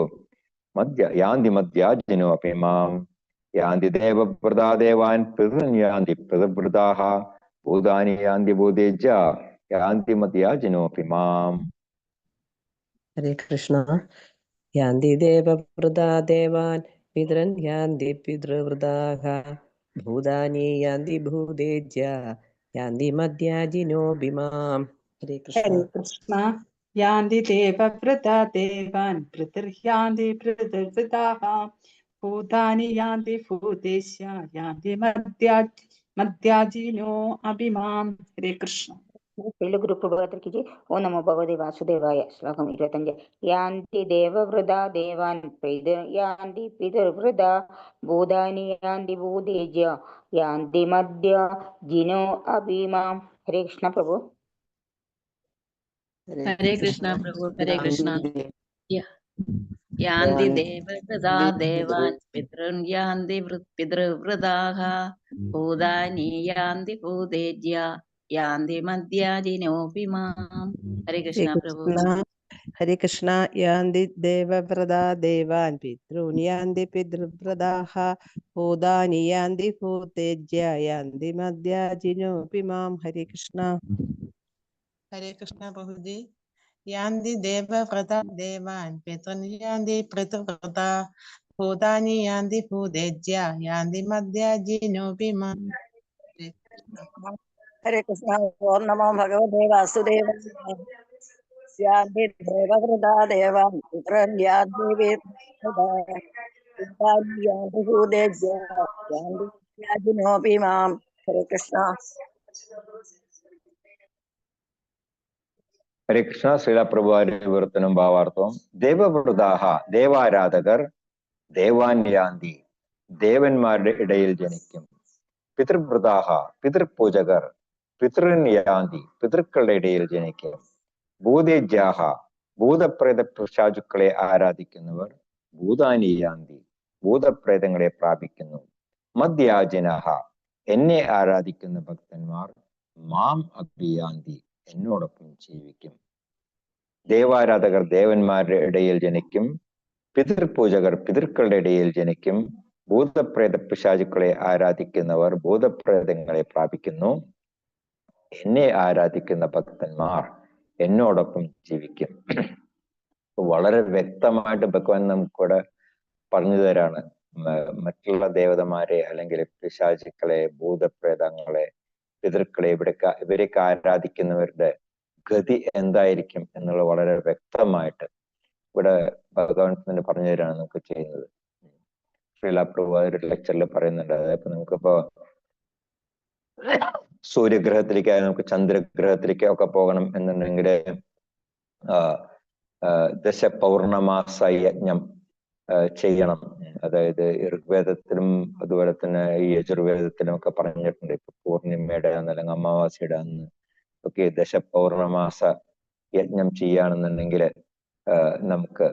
യാന്തി മദ്യാജനോ അഭിമാം. യാന്തി ദേവവൃതാ ദേവാൻ പിതൃൻ യാന്തി പിതൃവൃതാഹ ഭൂതാനി യാന്തി ഭൂതേജ്യ യാന്തി മദ്യാജനോ അഭിമാം. ഹരേ കൃഷ്ണ. യാന്തി ദേവവൃതാ ദേവാൻ പിതൃൻ യാന്തി പിതൃവൃതാഃ ഭൂതാനി യാന്തി ഭൂതേജ്യ യാന്തി മദ്യാജിനോഭിമാം. ഹരേ കൃഷ്ണ. ഹരേ കൃഷ്ണ. യാന്തി ദേവവൃതാ ദേവാൻ പിതൃഹ്യാന്തി പിതൃവൃതാഃ ഭൂതാനി യാന്തി ഭൂതേശ്യ യാന്തി മദ്യാജിനോ അഭിമാം. ഹരേ കൃഷ്ണ. ഗ്രൂപ്പ് ഭഗവത്ഗീത. ഓ നമോ ഭഗവതി വാസുദേവായ. ശ്ലോകം 25. യാന്തി ദേവവൃതാ ദേവാൻ യാന്തി പിതൃവൃതാ ഭൂതാനി യാന്തി ഭൂതേജ്യ യാന്തി മദ്യാജിനോ അഭിമാം. ഹരേ കൃഷ്ണ പ്രഭു. ഹരേ കൃഷ്ണ പ്രഭു. ഹരേ കൃഷ്ണ. യാന്തി ദേവവൃതാ ദേവാൻ പിതൃൻ യാന്തി പിതൃവൃതാഃ ഭൂതാനി യാന്തി ഭൂതേജ്യ യാന്തി മദ്യാജിനോപി മാം. ഹരേ കൃഷ്ണ പ്രഭു. ഹരേ കൃഷ്ണ. യാന്തി ദേവവ്രതാ ദേവാൻ പിതॄൻ യാന്തി പിതൃവ്രതാഃ ഭൂതാനി യാന്തി ഭൂതേജ്യ യാന്തി മദ്യാജിനോപി മാം. ഹരേ കൃഷ്ണ. ഹരേ കൃഷ്ണ പ്രഭുജി. യാന്തി ദേവവ്രതാ ദേവാൻ പിതॄൻ യാന്തി പിതൃവ്രതാ ഭൂതാനി യാന്തി ഭൂതേജ്യ യാന്തി മദ്യാജിനോപി മാം. ഹരേ കൃഷ്ണ. ഓം നമോ ഭഗവതേ വാസുദേവായ. യാന്തി ദേവവൃതാ ദേവാൻ പിതॄൻ യാന്തി പിതൃവ്രതാഃ ഭൂതാനി യാന്തി ഭൂതേജ്യ യാന്തി മദ്യാജിനോപി മാം. ഹരേ കൃഷ്ണ. ഹരേ കൃഷ്ണ. ശ്രീലപ്രഭുവാരുടെ വിവർത്തനം ഭാവാർത്ഥവും ദേവവൃതാഹ ദേവാരാധകർ ദേവാൻ യാന്തി ദേവന്മാരുടെ ഇടയിൽ ജനിക്കും. പിതൃവൃതാഹ പിതൃപൂജകർ പിതൃൻ യാന്തി പിതൃക്കളുടെ ഇടയിൽ ജനിക്കും. ഭൂതേജ്യാഹ ഭൂതപ്രേത പിശാചുക്കളെ ആരാധിക്കുന്നവർ ഭൂതാനി യാന്തി ഭൂതപ്രേതങ്ങളെ പ്രാപിക്കുന്നു. മദ്യാജിനഹ എന്നെ ആരാധിക്കുന്ന ഭക്തന്മാർ മാം അഭിയാന്തി എന്നോടൊപ്പം ജീവിക്കും. ദേവാരാധകർ ദേവന്മാരുടെ ഇടയിൽ ജനിക്കും. പിതൃപൂജകർ പിതൃക്കളുടെ ഇടയിൽ ജനിക്കും. ഭൂതപ്രേത പിശാചുക്കളെ ആരാധിക്കുന്നവർ ഭൂതപ്രേതങ്ങളെ പ്രാപിക്കുന്നു. എന്നെ ആരാധിക്കുന്ന ഭക്തന്മാർ എന്നോടൊപ്പം ജീവിക്കും. വളരെ വ്യക്തമായിട്ട് ഭഗവാൻ നമുക്കിവിടെ പറഞ്ഞു തരാണ് മറ്റുള്ള ദേവതമാരെ അല്ലെങ്കിൽ പിശാചുക്കളെ ഭൂതപ്രേതങ്ങളെ പിതൃക്കളെ ഇവരൊക്കെ ആരാധിക്കുന്നവരുടെ ഗതി എന്തായിരിക്കും എന്നുള്ളത് വളരെ വ്യക്തമായിട്ട് ഇവിടെ ഭഗവാൻ തന്നെ പറഞ്ഞു തരാണ് നമുക്ക് ചെയ്യുന്നത്. ശ്രീലപ്രഭു ഒരു ലെക്ചറിൽ പറയുന്നുണ്ട്. അതായത് നമുക്കിപ്പോ സൂര്യഗ്രഹത്തിലേക്ക് നമുക്ക് ചന്ദ്രഗ്രഹത്തിലേക്ക് ഒക്കെ പോകണം എന്നുണ്ടെങ്കിൽ ദശപൗർണമാസ യജ്ഞം ചെയ്യണം. അതായത് ഋഗ്വേദത്തിലും അതുപോലെ തന്നെ ഈ യജുർവേദത്തിലും ഒക്കെ പറഞ്ഞിട്ടുണ്ട്. ഇപ്പൊ പൂർണിമയുടെ അന്ന് അല്ലെങ്കിൽ അമാവാസിയുടെ അന്ന് ഒക്കെ ദശപൗർണമാസ യജ്ഞം ചെയ്യുകയാണെന്നുണ്ടെങ്കിൽ നമുക്ക്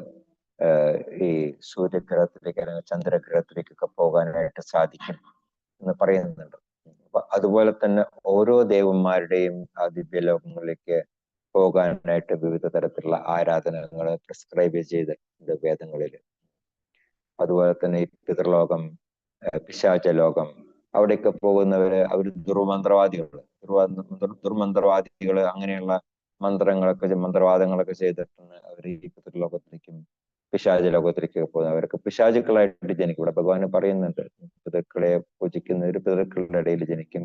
ഈ സൂര്യഗ്രഹത്തിലേക്ക് അല്ലെങ്കിൽ ചന്ദ്രഗ്രഹത്തിലേക്കൊക്കെ പോകാനായിട്ട് സാധിക്കും എന്ന് പറയുന്നുണ്ട്. അപ്പൊ അതുപോലെ തന്നെ ഓരോ ദേവന്മാരുടെയും ആ ദിവ്യലോകങ്ങളിലേക്ക് പോകാനായിട്ട് വിവിധ തരത്തിലുള്ള ആരാധനകൾ പ്രിസ്ക്രൈബ് ചെയ്തിട്ടുണ്ട് വേദങ്ങളിൽ. അതുപോലെ തന്നെ ഈ പിതൃലോകം, പിശാചലോകം, അവിടെയൊക്കെ പോകുന്നവര് അവര് ദുർമന്ത്രവാദികള് അങ്ങനെയുള്ള മന്ത്രവാദങ്ങളൊക്കെ ചെയ്തിട്ടാണ് അവർ ഈ പിതൃലോകത്തിലേക്കും പിശാചലോകത്തിലേക്ക് പോകുന്നത്. അവർക്ക് പിശാചുക്കളായിട്ട് ജനിക്കും. ഇവിടെ ഭഗവാൻ പറയുന്നുണ്ട്, പിതൃക്കളെ പൂജിക്കുന്നവർ പിതൃക്കളുടെ ഇടയിൽ ജനിക്കും.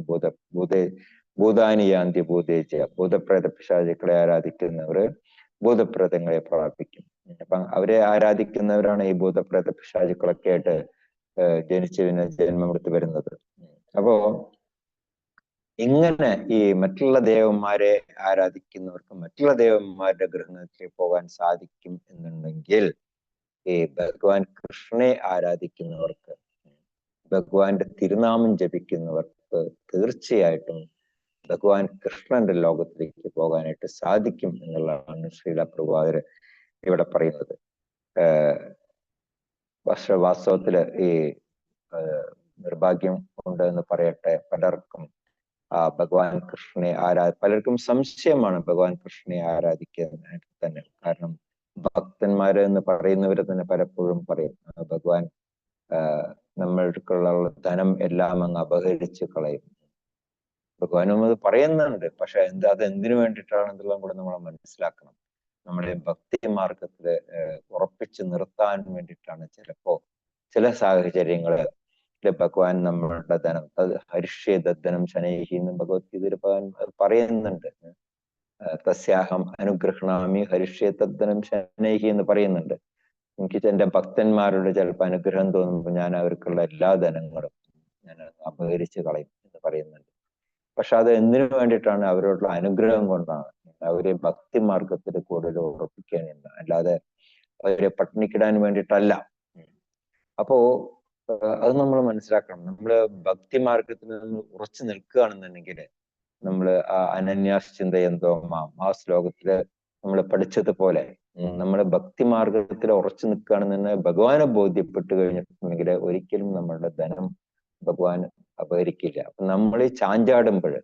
ഭൂതാനി യാന്തി ഭൂതേജ്യ ഭൂതപ്രേത പിശാചുക്കളെ ആരാധിക്കുന്നവർ ഭൂതപ്രേതങ്ങളെ പ്രാപിക്കും. അപ്പൊ അവരെ ആരാധിക്കുന്നവരാണ് ഈ ഭൂതപ്രേത പിശാചുക്കളൊക്കെ ആയിട്ട് ജനിച്ചതിന് ജന്മമെടുത്ത് വരുന്നത്. അപ്പോ ഇങ്ങനെ ഈ മറ്റുള്ള ദേവന്മാരെ ആരാധിക്കുന്നവർക്ക് മറ്റുള്ള ദേവന്മാരുടെ ഗൃഹത്തിലേക്ക് പോകാൻ സാധിക്കും എന്നുണ്ടെങ്കിൽ ഈ ഭഗവാൻ കൃഷ്ണനെ ആരാധിക്കുന്നവർക്ക്, ഭഗവാന്റെ തിരുനാമം ജപിക്കുന്നവർക്ക് തീർച്ചയായിട്ടും ഭഗവാൻ കൃഷ്ണന്റെ ലോകത്തിലേക്ക് പോകാനായിട്ട് സാധിക്കും എന്നുള്ളതാണ് ശ്രീലപ്രഭുപാദര് ഇവിടെ പറയുന്നത്. വാസ്തവത്തില് ഈ നിർഭാഗ്യം ഉണ്ട് എന്ന് പറയട്ടെ, പലർക്കും ഭഗവാൻ കൃഷ്ണനെ പലർക്കും സംശയമാണ് ഭഗവാൻ കൃഷ്ണനെ ആരാധിക്കാനായിട്ട് തന്നെ. കാരണം ഭക്തന്മാര് എന്ന് പറയുന്നവര് തന്നെ പലപ്പോഴും പറയും ഭഗവാൻ നമ്മൾക്കുള്ള ധനം എല്ലാം അങ്ങ് അപഹരിച്ച് കളയും. ഭഗവാനും അത് പറയുന്നുണ്ട്. പക്ഷെ അത് എന്തിനു വേണ്ടിയിട്ടാണെന്നുള്ളതും കൂടെ നമ്മൾ മനസ്സിലാക്കണം. നമ്മുടെ ഭക്തി മാർഗത്തില് ഉറപ്പിച്ചു നിർത്താൻ വേണ്ടിയിട്ടാണ് ചില സാഹചര്യങ്ങള് ഭഗവാൻ നമ്മളുടെ ധനം ഹരിഷ്യദനം ശനൈഹി എന്ന് ഭഗവത്ഗീതയിൽ ഭഗവാൻ പറയുന്നുണ്ട്. തസ്യാഹം അനുഗ്രഹണാമി ഹരിഷ്യ തദ്ദനം ശനൈഹി എന്ന് പറയുന്നുണ്ട്. എനിക്ക് എന്റെ ഭക്തന്മാരുടെ ചിലപ്പോൾ അനുഗ്രഹം തോന്നുമ്പോൾ ഞാൻ അവർക്കുള്ള എല്ലാ ധനങ്ങളും ഞാൻ അപഹരിച്ച് കളയും എന്ന് പറയുന്നുണ്ട്. പക്ഷെ അത് എന്തിനു വേണ്ടിയിട്ടാണ്? അവരോടുള്ള അനുഗ്രഹം കൊണ്ടാണ്. അവരെ ഭക്തി മാർഗത്തിൽ കൂടുതൽ ഉറപ്പിക്കാനില്ല, അല്ലാതെ അവരെ പട്ടിണിക്കിടാൻ വേണ്ടിയിട്ടല്ല. അപ്പോ അത് നമ്മൾ മനസ്സിലാക്കണം. നമ്മള് ഭക്തി മാർഗത്തിൽ നിന്ന് ഉറച്ചു നിൽക്കുകയാണെന്നുണ്ടെങ്കിൽ നമ്മൾ ആ അനന്യാശ്ചിന്തയന്തോ മാം ആ ശ്ലോകത്തില് നമ്മൾ പഠിച്ചതുപോലെ നമ്മൾ ഭക്തി മാർഗത്തിൽ ഉറച്ചു നിൽക്കുകയാണെന്ന് ഭഗവാനെ ബോധ്യപ്പെട്ട് കഴിഞ്ഞിട്ടുണ്ടെങ്കിൽ ഒരിക്കലും നമ്മളുടെ ധനം ഭഗവാൻ അപഹരിക്കില്ല. അപ്പൊ നമ്മൾ ഈ ചാഞ്ചാടുമ്പോൾ,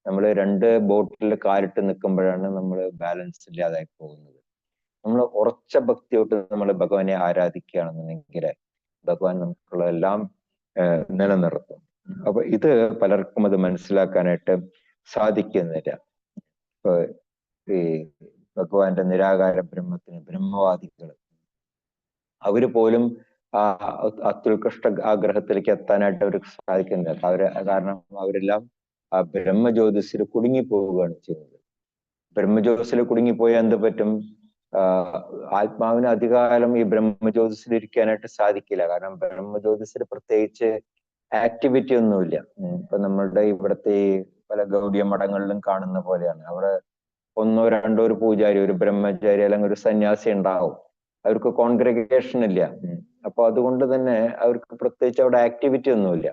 നമ്മൾ 2 ബോട്ടിൽ കാലിട്ട് നിൽക്കുമ്പോഴാണ് നമ്മൾ ബാലൻസ് ഇല്ലാതായി പോകുന്നത്. നമ്മൾ ഉറച്ച ഭക്തിയോട്ട് നമ്മൾ ഭഗവാനെ ആരാധിക്കുകയാണെന്നുണ്ടെങ്കിൽ ഭഗവാൻ നമുക്കുള്ള എല്ലാം നിലനിർത്തും. അപ്പൊ ഇത് പലർക്കും അത് മനസ്സിലാക്കാനായിട്ട് സാധിക്കുന്നില്ല. ഇപ്പൊ ഈ ഭഗവാന്റെ നിരാകാര ബ്രഹ്മത്തിന് ബ്രഹ്മവാദികൾ അവര് പോലും ആ അത്യുത്കൃഷ്ട ആഗ്രഹത്തിലേക്ക് എത്താനായിട്ട് അവർക്ക് സാധിക്കുന്നില്ല. കാരണം അവരെല്ലാം ആ ബ്രഹ്മജ്യോതിസിൽ കുടുങ്ങിപ്പോവുകയാണ് ചെയ്യുന്നത്. ബ്രഹ്മജ്യോതിസിൽ കുടുങ്ങിപ്പോയാൽ എന്ത് പറ്റും? ആത്മാവിന് അധികകാലം ഈ ബ്രഹ്മജ്യോതിസിൽ ഇരിക്കാനായിട്ട് സാധിക്കില്ല. കാരണം ബ്രഹ്മജ്യോതിസിൽ പ്രത്യേകിച്ച് ആക്ടിവിറ്റി ഒന്നുമില്ല. ഇപ്പൊ നമ്മളുടെ ഇവിടുത്തെ ഈ പല ഗൗഡിയ മഠങ്ങളിലും കാണുന്ന പോലെയാണ്. അവിടെ 1 or 2 ഒരു പൂജാരി, ഒരു ബ്രഹ്മചാരി അല്ലെങ്കിൽ ഒരു സന്യാസി ഉണ്ടാവും. അവർക്ക് കോൺഗ്രിഗേഷൻ ഇല്ല. അപ്പൊ അതുകൊണ്ട് തന്നെ അവർക്ക് പ്രത്യേകിച്ച് അവിടെ ആക്ടിവിറ്റി ഒന്നുമില്ല.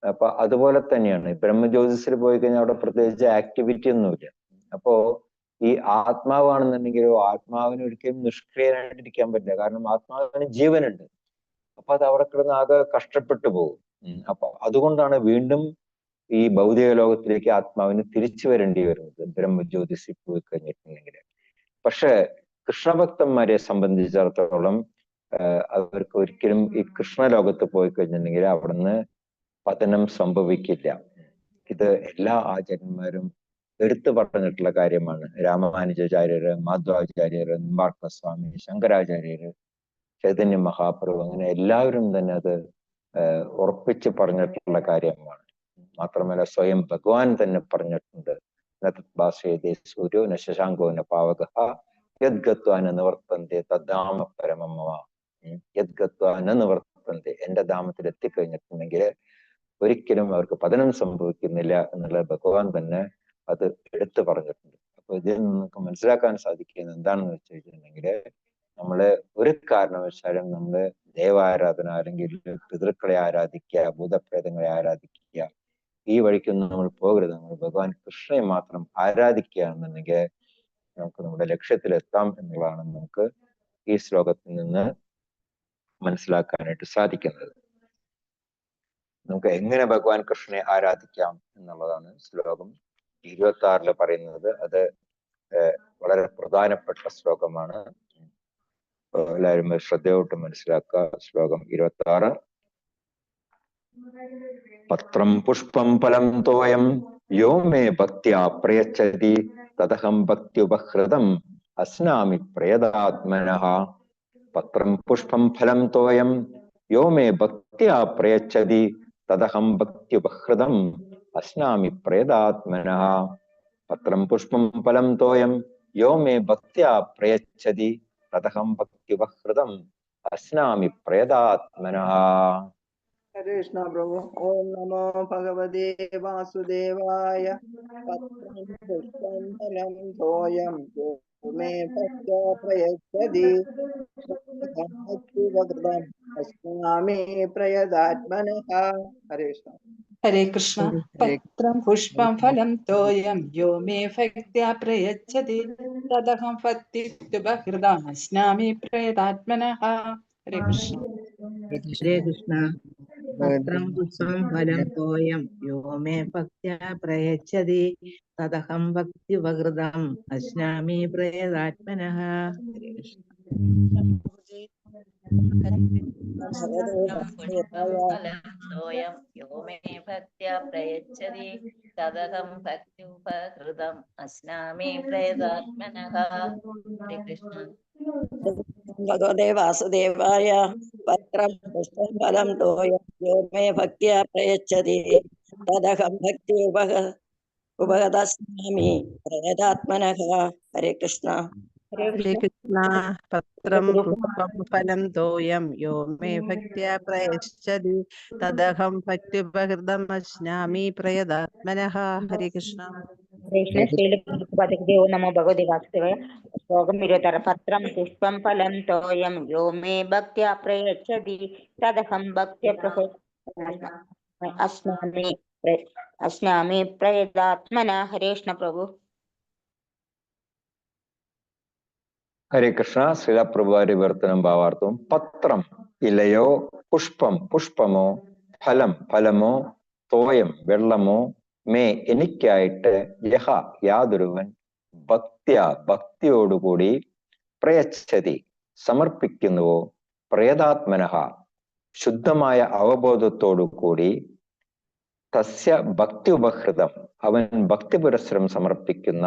അപ്പൊ അതുപോലെ തന്നെയാണ് ബ്രഹ്മജ്യോതിസിൽ പോയി കഴിഞ്ഞാൽ അവിടെ പ്രത്യേകിച്ച് ആക്ടിവിറ്റി ഒന്നുമില്ല. അപ്പോ ഈ ആത്മാവാണെന്നുണ്ടെങ്കിലോ ആത്മാവിന് ഒരിക്കലും നിഷ്ക്രിയനായിട്ടിരിക്കാൻ പറ്റില്ല. കാരണം ആത്മാവിന് ജീവനുണ്ട്. അപ്പൊ അത് അവിടെ കിടന്ന് ആകെ കഷ്ടപ്പെട്ടു പോകും. അപ്പൊ അതുകൊണ്ടാണ് വീണ്ടും ഈ ഭൗതിക ലോകത്തിലേക്ക് ആത്മാവിന് തിരിച്ചു വരേണ്ടി വരുന്നത് ബ്രഹ്മജ്യോതിസിൽ പോയി കഴിഞ്ഞിട്ടുണ്ടെങ്കിൽ. പക്ഷെ കൃഷ്ണഭക്തന്മാരെ സംബന്ധിച്ചിടത്തോളം അവർക്ക് ഒരിക്കലും ഈ കൃഷ്ണലോകത്ത് പോയി കഴിഞ്ഞിട്ടുണ്ടെങ്കിൽ അവിടുന്ന് പതനം സംഭവിക്കില്ല. ഇത് എല്ലാ ആചാര്യന്മാരും എടുത്തു പറഞ്ഞിട്ടുള്ള കാര്യമാണ്. രാമാനുജാചാര്യര്, മാധ്വാചാര്യര്, നിമ്പാർക്കസ്വാമി, ശങ്കരാചാര്യര്, ചൈതന്യ മഹാപ്രഭു, അങ്ങനെ എല്ലാവരും തന്നെ അത് ഉറപ്പിച്ച് പറഞ്ഞിട്ടുള്ള കാര്യമാണ്. മാത്രമല്ല സ്വയം ഭഗവാൻ തന്നെ പറഞ്ഞിട്ടുണ്ട്, സൂര്യോ ന ശശാങ്കോ ന പാവകഃ യദ്ഗത്വാന നിവർത്തന്തെ തദ്ധാമ പരമമ. യദ്ഗത്വാന നിവർത്തന്തെ, എന്റെ ധാമത്തിൽ എത്തിക്കഴിഞ്ഞിട്ടുണ്ടെങ്കിൽ ഒരിക്കലും അവർക്ക് പതനം സംഭവിക്കുന്നില്ല എന്നുള്ള ഭഗവാൻ തന്നെ അത് എടുത്തു പറഞ്ഞിട്ടുണ്ട്. അപ്പൊ ഇതിൽ നമുക്ക് മനസ്സിലാക്കാൻ സാധിക്കുന്നത് എന്താണെന്ന് വെച്ച് കഴിഞ്ഞിട്ടുണ്ടെങ്കിൽ നമ്മള് ഒരു കാരണവശാലും നമ്മള് ദേവാരാധന അല്ലെങ്കിൽ പിതൃക്കളെ ആരാധിക്കുക, ഭൂതപ്രേതങ്ങളെ ആരാധിക്കുക, ഈ വഴിക്കൊന്നും നമ്മൾ പോകരുത്. നമ്മൾ ഭഗവാൻ കൃഷ്ണനെ മാത്രം ആരാധിക്കുകയാണെന്നുണ്ടെങ്കിൽ നമുക്ക് നമ്മുടെ ലക്ഷ്യത്തിലെത്താം എന്നുള്ളതാണ് നമുക്ക് ഈ ശ്ലോകത്തിൽ നിന്ന് മനസ്സിലാക്കാനായിട്ട് സാധിക്കുന്നത്. നമുക്ക് എങ്ങനെ ഭഗവാൻ കൃഷ്ണനെ ആരാധിക്കാം എന്നുള്ളതാണ് ശ്ലോകം 26 പറയുന്നത്. അത് വളരെ പ്രധാനപ്പെട്ട ശ്ലോകമാണ്. എല്ലാവരും ശ്രദ്ധയോട്ട് മനസ്സിലാക്കുക. ശ്ലോകം 26. പത്രം പുഷ്പം ഫലം തോയം യോ മേ ഭക്ത്യാ പ്രയച്ഛതി തദഹം ഭക്ത്യുപഹൃതം അസ്നാമി പ്രയതാത്മനഃ. പത്രം പുഷ്പം ഫലം തോയം യോ മേ ഭക്ത്യാ പ്രയച്ഛതി തദഹം ഭക്ത്യുപഹൃതം അസ്നാമി പ്രയതാത്മനഃ. പത്രം പുഷ്പം ഫലം തോയം യോ മേ ഭക്ത്യാ പ്രയച്ഛതി തദഹം ഭക്ത്യുപഹൃതം അസ്നാമി പ്രയതാത്മനഃ. ഹരേ കൃഷ്ണ പ്രഭു. ഓം നമോ ഭഗവതേ വാസുദേവായ. പത്രം പുഷ്പം ഫലം തോയം യോ മേ ഭക്ത്യാ പ്രയച്ഛതി ഭക്ത്യുപഹൃതം അസ്നാമി പ്രയതാത്മനഃ. ഹരേ കൃഷ്ണ. ഹരേ കൃഷ്ണ. പത്രം പുഷ്പം ഫലം തോയം യോ മേ ഭക്ത്യാ പ്രയച്ഛതി തദഹം ഭക്ത്യുപഹൃതം അസ്നാമി പ്രയതാത്മനഃ. ഹരേ കൃഷ്ണ. ഹരേ കൃഷ്ണ. പത്രം പുഷ്പം ഫലം തോയം യോ മേ ഭക്ത്യാ പ്രയച്ഛതി തദഹം ഭക്ത്യുപഹൃതം അസ്നാമി പ്രയതാത്മനഃ. ഹരേ കൃഷ്ണ. യോ മേ ഭക്ത്യാ പ്രയച്ഛതി തദഹം ഭക്ത്യുപഹൃതം അസ്നാമി പ്രയതാത്മനഃ. ഹരേ കൃഷ്ണ. ഭഗവതേ വാസുദേവായ. പത്രം പുഷ്പം ഫലം തോയം യോ മേ ഭക്ത്യാ പ്രയച്ഛതി തദഹം ഭക്തി ഉപഹതസ്നാമി പ്രയതാത്മനഃ. ഹരേ കൃഷ്ണ. ഹരേ കൃഷ്ണ. പത്രം പുഷ്പം ഫലം തോയം യോ മേ ഭക്ത്യാ പ്രയച്ഛതി തദഹം ഭക്ത്യുപഹൃതം അസ്നാമി പ്രയതാത്മനഃ. ഹരേ കൃഷ്ണ. കൃഷ്ണ. ശ്രീലേ നമോ ഭഗവതി വാസുദേവായ. ശ്ലോകം 26. പത്രം പുഷ്പം ഫലം തോയം യോ മേ ഭക്ത്യാ പ്രയച്ഛതി തദഹം അസ്നാമി പ്രയതാത്മനഃ. ഹരേ കൃഷ്ണ പ്രഭു. ഹരേ കൃഷ്ണ. ശ്രീല പ്രഭുവാരി വിവർത്തനം ഭാവാർത്ഥവും. പത്രം ഇലയോ, പുഷ്പം പുഷ്പമോ, ഫലം ഫലമോ, തോയം വെള്ളമോ, മേ എനിക്കായിട്ട് യഹ യാതൊരുവൻ, ഭക്ത്യ ഭക്തിയോടുകൂടി, പ്രയച്ഛതി സമർപ്പിക്കുന്നുവോ, പ്രയതാത്മനഃ ശുദ്ധമായ അവബോധത്തോടു കൂടി, തസ്യ ഭക്തി ഉപഹൃതം അവൻ ഭക്തി പുരസ്സരം സമർപ്പിക്കുന്ന,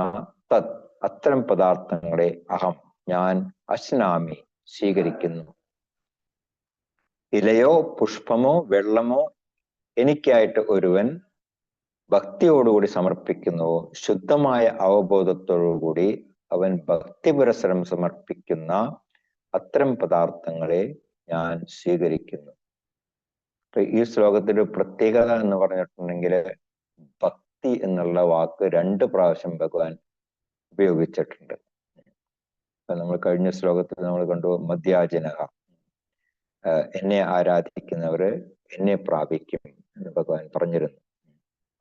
തത് അത്തരം പദാർത്ഥങ്ങളെ അഹം ഞാൻ അശ്നാമി സ്വീകരിക്കുന്നു. ഇലയോ പുഷ്പമോ വെള്ളമോ എനിക്കായിട്ട് ഒരുവൻ ഭക്തിയോടുകൂടി സമർപ്പിക്കുന്നുവോ, ശുദ്ധമായ അവബോധത്തോടുകൂടി അവൻ ഭക്തി പുരസ്സരം സമർപ്പിക്കുന്ന അത്തരം പദാർത്ഥങ്ങളെ ഞാൻ സ്വീകരിക്കുന്നു. ഈ ശ്ലോകത്തിന്റെ പ്രത്യേകത എന്ന് പറഞ്ഞിട്ടുണ്ടെങ്കിൽ ഭക്തി എന്നുള്ള വാക്ക് 2 പ്രാവശ്യം ഭഗവാൻ ഉപയോഗിച്ചിട്ടുണ്ട്. നമ്മൾ കഴിഞ്ഞ ശ്ലോകത്തിൽ നമ്മൾ കണ്ടു മധ്യാജനക, എന്നെ ആരാധിക്കുന്നവര് എന്നെ പ്രാപിക്കും എന്ന് ഭഗവാൻ പറഞ്ഞിരുന്നു.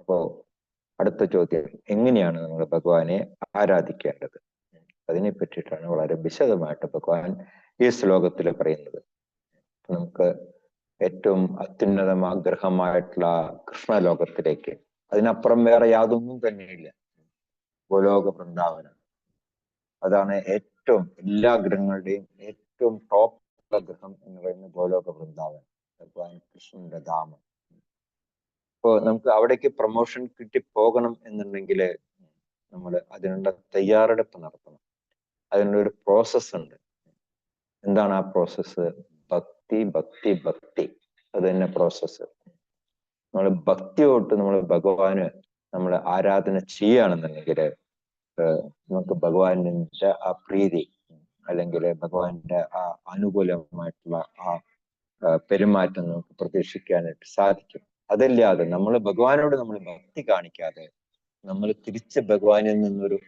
അപ്പോ അടുത്ത ചോദ്യം, എങ്ങനെയാണ് നമ്മൾ ഭഗവാനെ ആരാധിക്കേണ്ടത്? അതിനെ പറ്റിയിട്ടാണ് വളരെ വിശദമായിട്ട് ഭഗവാൻ ഈ ശ്ലോകത്തിൽ പറയുന്നത്. നമുക്ക് ഏറ്റവും അത്യുന്നതമാഗ്രഹമായിട്ടുള്ള കൃഷ്ണലോകത്തിലേക്ക്, അതിനപ്പുറം വേറെ യാതൊന്നും തന്നെയില്ല. ഗോലോക വൃന്ദാവനം, അതാണ് ഏറ്റവും എല്ലാ ഗ്രഹങ്ങളുടെയും ഏറ്റവും ടോപ്പ് ഗ്രഹം എന്ന് പറയുന്നത് ഗോലോക വൃന്ദാവനം, ഭഗവാൻ കൃഷ്ണന്റെ ധാമം. ഇപ്പോ നമുക്ക് അവിടേക്ക് പ്രൊമോഷൻ കിട്ടി പോകണം എന്നുണ്ടെങ്കിൽ നമ്മൾ അതിനുള്ള തയ്യാറെടുപ്പ് നടത്തണം. അതിനൊരു പ്രോസസ് ഉണ്ട്. എന്താണ് ആ പ്രോസസ്സ്? ഭക്തി ഭക്തി ഭക്തി, അത് തന്നെ പ്രോസസ്സ്. നമ്മൾ ഭക്തിയോട്ട് നമ്മൾ ഭഗവാന് നമ്മൾ ആരാധന ചെയ്യുകയാണെന്നുണ്ടെങ്കിൽ നമുക്ക് ഭഗവാന്റെ ആ പ്രീതി അല്ലെങ്കിൽ ഭഗവാന്റെ ആ അനുകൂലമായിട്ടുള്ള ആ പെരുമാറ്റം നമുക്ക് പ്രതീക്ഷിക്കാനായിട്ട് സാധിക്കും. അതല്ലാതെ നമ്മൾ ഭഗവാനോട് നമ്മൾ ഭക്തി കാണിക്കാതെ നമ്മൾ തിരിച്ച് ഭഗവാനിൽ നിന്നൊരു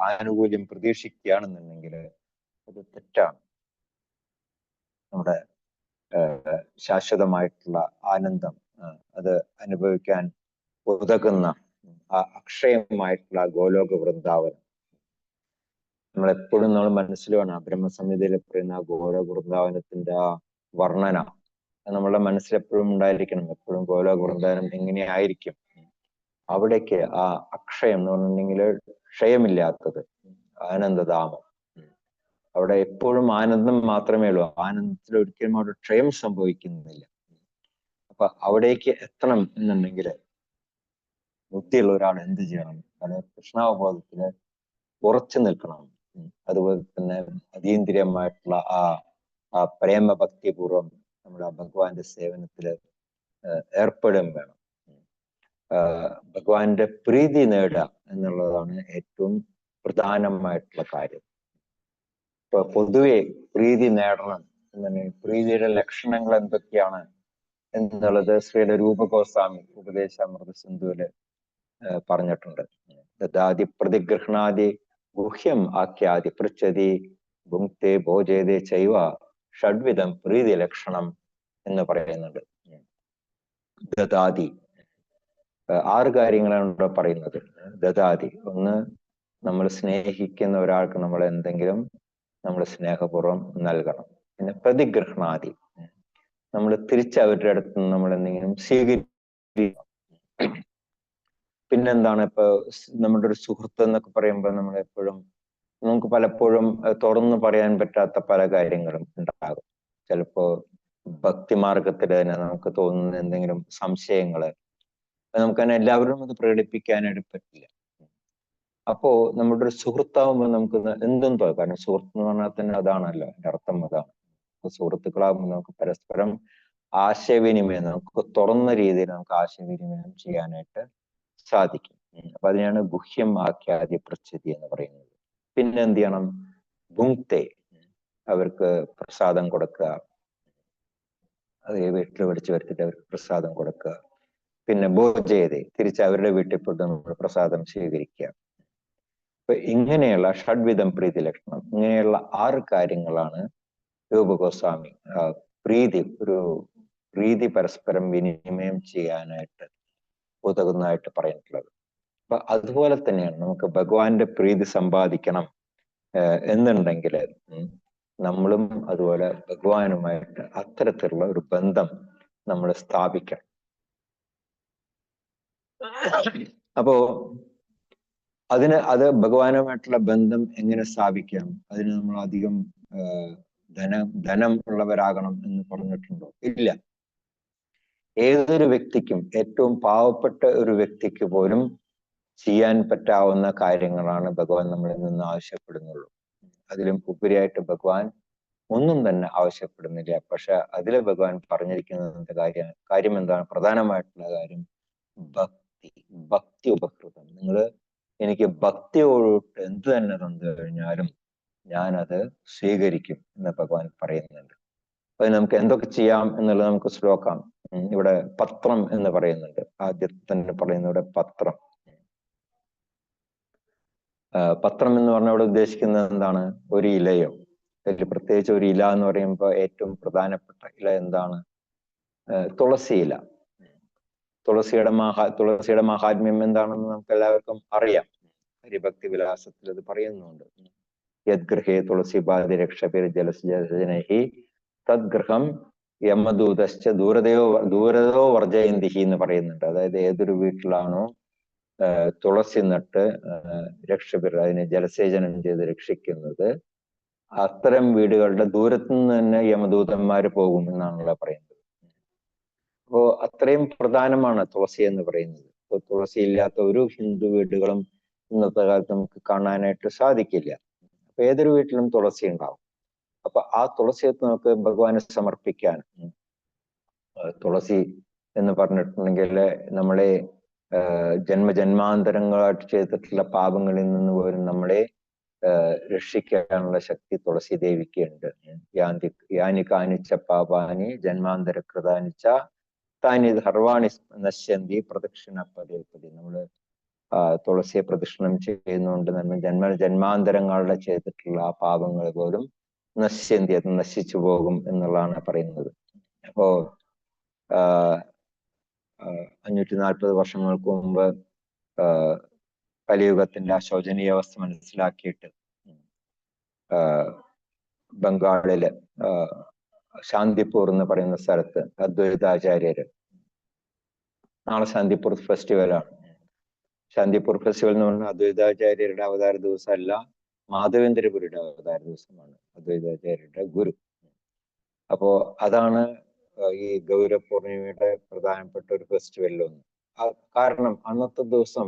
ആനുകൂല്യം പ്രതീക്ഷിക്കുകയാണെന്നുണ്ടെങ്കിൽ അത് തെറ്റാണ്. നമ്മുടെ ശാശ്വതമായിട്ടുള്ള ആനന്ദം അത് അനുഭവിക്കാൻ ഉതകുന്ന ആ അക്ഷയമായിട്ടുള്ള ഗോലോക വൃന്ദാവനം നമ്മളെപ്പോഴും നമ്മൾ മനസ്സിൽ വേണം. ബ്രഹ്മസംഹിതയിൽ പറയുന്ന ആ ഗോലോക വൃന്ദാവനത്തിന്റെ ആ വർണ്ണന നമ്മളുടെ മനസ്സിലെപ്പോഴും ഉണ്ടായിരിക്കണം. എപ്പോഴും ഗോലോക വൃന്ദാവനം എങ്ങനെയായിരിക്കും, അവിടേക്ക് ആ അക്ഷയം എന്ന് പറഞ്ഞിട്ടുണ്ടെങ്കിൽ ക്ഷയമില്ലാത്തത് ആനന്ദധാമം, അവിടെ എപ്പോഴും ആനന്ദം മാത്രമേ ഉള്ളൂ. ആനന്ദത്തിൽ ഒരിക്കലും അവിടെ ക്ഷയം സംഭവിക്കുന്നില്ല. അപ്പൊ അവിടേക്ക് എത്തണം എന്നുണ്ടെങ്കിൽ ബുദ്ധിയുള്ള ഒരാൾ എന്ത് ചെയ്യണം? അത് കൃഷ്ണാവബോധത്തില് ഉറച്ചു നിൽക്കണം. അതുപോലെ തന്നെ അതീന്ദ്രിയമായിട്ടുള്ള ആ പ്രേമഭക്തിപൂർവം നമ്മൾ ആ ഭഗവാന്റെ സേവനത്തില് ഏർപ്പെടുകയും വേണം. ഭഗവാന്റെ പ്രീതി നേടുക എന്നുള്ളതാണ് ഏറ്റവും പ്രധാനമായിട്ടുള്ള കാര്യം. ഇപ്പൊ പൊതുവെ പ്രീതി നേടണം എന്നുണ്ടെങ്കിൽ പ്രീതിയുടെ ലക്ഷണങ്ങൾ എന്തൊക്കെയാണ് എന്നുള്ളത് ശ്രീയുടെ രൂപഗോസ്വാമി ഉപദേശാമൃത സിന്ധുവില് പറഞ്ഞിട്ടുണ്ട്. ദദാതി പ്രതിഗൃഹണാദി ഗുഹ്യം ആഖ്യാതി പൃച്ഛതി ഭുങ്ക്തേ ഭോജേതേ ചൈവ ഷഡ്വിധം പ്രീതി ലക്ഷണം എന്ന് പറയുന്നുണ്ട്. ദദാതി 6 കാര്യങ്ങളാണ് ഇവിടെ പറയുന്നത്. ദദാതി, ഒന്ന്, നമ്മൾ സ്നേഹിക്കുന്ന ഒരാൾക്ക് നമ്മൾ എന്തെങ്കിലും നമ്മൾ സ്നേഹപൂർവ്വം നൽകണം. പിന്നെ പ്രതിഗൃഹണാദി, നമ്മൾ തിരിച്ച് അവരുടെ അടുത്ത് നിന്ന് നമ്മൾ എന്തെങ്കിലും സ്വീകരിക്കണം. പിന്നെന്താണ്, ഇപ്പൊ നമ്മുടെ ഒരു സുഹൃത്ത് എന്നൊക്കെ പറയുമ്പോൾ നമുക്ക് പലപ്പോഴും തുറന്നു പറയാൻ പറ്റാത്ത പല കാര്യങ്ങളും ഉണ്ടാകും. ചിലപ്പോ ഭക്തിമാർഗത്തിൽ തന്നെ നമുക്ക് തോന്നുന്ന എന്തെങ്കിലും സംശയങ്ങള് നമുക്ക് തന്നെ എല്ലാവരും അത് പ്രകടിപ്പിക്കാനായിട്ട് പറ്റില്ല. അപ്പോ നമ്മുടെ ഒരു സുഹൃത്താവുമ്പോൾ നമുക്ക് എന്തും തോന്നും. കാരണം സുഹൃത്ത് എന്ന് പറഞ്ഞാൽ തന്നെ അതാണല്ലോ, എൻ്റെ അർത്ഥം അതാണ്. സുഹൃത്തുക്കളാകുമ്പോൾ നമുക്ക് പരസ്പരം ആശയവിനിമയം, നമുക്ക് തുറന്ന രീതിയിൽ നമുക്ക് ആശയവിനിമയം ചെയ്യാനായിട്ട് സാധിക്കും. അപ്പൊ അതിനാണ് ഗുഹ്യം ആഖ്യാതി പൃച്ഛതി എന്ന് പറയുന്നത്. പിന്നെ എന്ത് ചെയ്യണം? ഭുങ്ക്തേ, അവർക്ക് പ്രസാദം കൊടുക്കുക, അത് വീട്ടിൽ വിളിച്ചു വരുത്തിട്ട് അവർക്ക് പ്രസാദം കൊടുക്കുക. പിന്നെ ഭോജയതേ, തിരിച്ച് അവരുടെ വീട്ടിൽ പോയിട്ട് നമ്മൾ പ്രസാദം സ്വീകരിക്കുക. അപ്പൊ ഇങ്ങനെയുള്ള ഷഡ്വിധം പ്രീതി ലക്ഷണം, ഇങ്ങനെയുള്ള 6 കാര്യങ്ങളാണ് രൂപഗോസ്വാമി പ്രീതി പരസ്പരം വിനിമയം ചെയ്യാനായിട്ട് ഉതകുന്നതായിട്ട് പറഞ്ഞിട്ടുള്ളത്. അപ്പൊ അതുപോലെ തന്നെയാണ് നമുക്ക് ഭഗവാന്റെ പ്രീതി സമ്പാദിക്കണം എന്നുണ്ടെങ്കിൽ നമ്മളും അതുപോലെ ഭഗവാനുമായിട്ട് അത്തരത്തിലുള്ള ഒരു ബന്ധം നമ്മൾ സ്ഥാപിക്കണം. അപ്പോ അത് ഭഗവാനുമായിട്ടുള്ള ബന്ധം എങ്ങനെ സ്ഥാപിക്കാം? അതിന് നമ്മൾ അധികം ധനം ഉള്ളവരാകണം എന്ന് പറഞ്ഞിട്ടുണ്ടോ? ഇല്ല. ഏതൊരു വ്യക്തിക്കും, ഏറ്റവും പാവപ്പെട്ട ഒരു വ്യക്തിക്ക് പോലും ചെയ്യാൻ പറ്റാവുന്ന കാര്യങ്ങളാണ് ഭഗവാൻ നമ്മളിൽ നിന്ന് ആവശ്യപ്പെടുന്നുള്ളൂ. അതിലും ഉപരിയായിട്ട് ഭഗവാൻ ഒന്നും തന്നെ ആവശ്യപ്പെടുന്നില്ല. പക്ഷെ അതിൽ ഭഗവാൻ പറഞ്ഞിരിക്കുന്ന കാര്യം എന്താണ്? പ്രധാനമായിട്ടുള്ള കാര്യം ഭക്തി ഉപകൃതം. നിങ്ങൾ എനിക്ക് ഭക്തിയോട്ട് എന്ത് തന്നെ തന്നു കഴിഞ്ഞാലും ഞാനത് സ്വീകരിക്കും എന്ന് ഭഗവാൻ പറയുന്നുണ്ട്. അത് നമുക്ക് എന്തൊക്കെ ചെയ്യാം എന്നുള്ളത് നമുക്ക് ശ്ലോകം. ഇവിടെ പത്രം എന്ന് പറയുന്നുണ്ട്. ആദ്യത്തെ തന്നെ പറയുന്ന ഇവിടെ പത്രം. പത്രം എന്ന് പറഞ്ഞാൽ ഇവിടെ ഉദ്ദേശിക്കുന്നത് എന്താണ്? ഒരു ഇലയോ, അതിൽ പ്രത്യേകിച്ച് ഒരു ഇല എന്ന് പറയുമ്പോൾ ഏറ്റവും പ്രധാനപ്പെട്ട ഇല എന്താണ്? തുളസി ഇല. തുളസിയുടെ മഹാത്മ്യം എന്താണെന്ന് നമുക്ക് എല്ലാവർക്കും അറിയാം. ഹരിഭക്തി വിലാസത്തിൽ അത് പറയുന്നുണ്ട്. യദ്ഗൃഹേ തുളസി ബാധി രക്ഷപേർ ജലസജനഹി തദ്ഗൃഹം യമദൂതശ്ച ദൂരതോ വർജയന്തിഹി എന്ന് പറയുന്നുണ്ട്. അതായത് ഏതൊരു വീട്ടിലാണോ തുളസി നട്ട് രക്ഷപേർ അതിനെ ജലസേചനം ചെയ്ത് രക്ഷിക്കുന്നത്, അത്തരം വീടുകളുടെ ദൂരത്തു നിന്ന് തന്നെ യമദൂതന്മാര് പോകും എന്നാണല്ലോ പറയുന്നത്. അപ്പോ അത്രയും പ്രധാനമാണ് തുളസി എന്ന് പറയുന്നത്. ഇപ്പൊ തുളസി ഇല്ലാത്ത ഒരു ഹിന്ദു വീടുകളും ഇന്നത്തെ കാലത്ത് നമുക്ക് കാണാനായിട്ട് സാധിക്കില്ല. അപ്പൊ ഏതൊരു വീട്ടിലും തുളസി ഉണ്ടാവും. അപ്പൊ ആ തുളസിയെ നമുക്ക് ഭഗവാനെ സമർപ്പിക്കാൻ, തുളസി എന്ന് പറഞ്ഞിട്ടുണ്ടെങ്കിൽ നമ്മളെ ജന്മജന്മാന്തരങ്ങളായിട്ട് ചെയ്തിട്ടുള്ള പാപങ്ങളിൽ നിന്ന് പോലും നമ്മളെ രക്ഷിക്കാനുള്ള ശക്തി തുളസി ദേവിക്ക് ഉണ്ട്. യാനി കാനിച്ച പാപാനി ജന്മാന്തര കൃതാനിച്ച താനി സർവാണി നശ്യന്തി പ്രദക്ഷിണ പദേ പതി. നമ്മള് തുളസിയെ പ്രദക്ഷിണം ചെയ്യുന്നതുകൊണ്ട് തന്നെ ജന്മാന്തരങ്ങളുടെ ചെയ്തിട്ടുള്ള ആ പാപങ്ങൾ പോലും നശ്യന്തി, അത് നശിച്ചു പോകും എന്നുള്ളതാണ് പറയുന്നത്. അപ്പോ 540 വർഷങ്ങൾക്ക് മുമ്പ് കലിയുഗത്തിന്റെ ആ ശോചനീയ അവസ്ഥ മനസ്സിലാക്കിയിട്ട് ബംഗാളില് ശാന്തിപൂർ എന്ന് പറയുന്ന സ്ഥലത്ത് അദ്വൈതാചാര്യര്, നാളെ ശാന്തിപൂർ ഫെസ്റ്റിവലാണ്. ശാന്തിപൂർ ഫെസ്റ്റിവൽ എന്ന് പറഞ്ഞാൽ അദ്വൈതാചാര്യരുടെ അവതാര ദിവസമല്ല, മാധവേന്ദ്രപുരിയുടെ അവതാര ദിവസമാണ് അദ്വൈതാചാര്യരുടെ ഗുരു. അപ്പോ അതാണ് ഈ ഗൗരപൂർണിമയുടെ പ്രധാനപ്പെട്ട ഒരു ഫെസ്റ്റിവലിലൊന്ന്. കാരണം അന്നത്തെ ദിവസം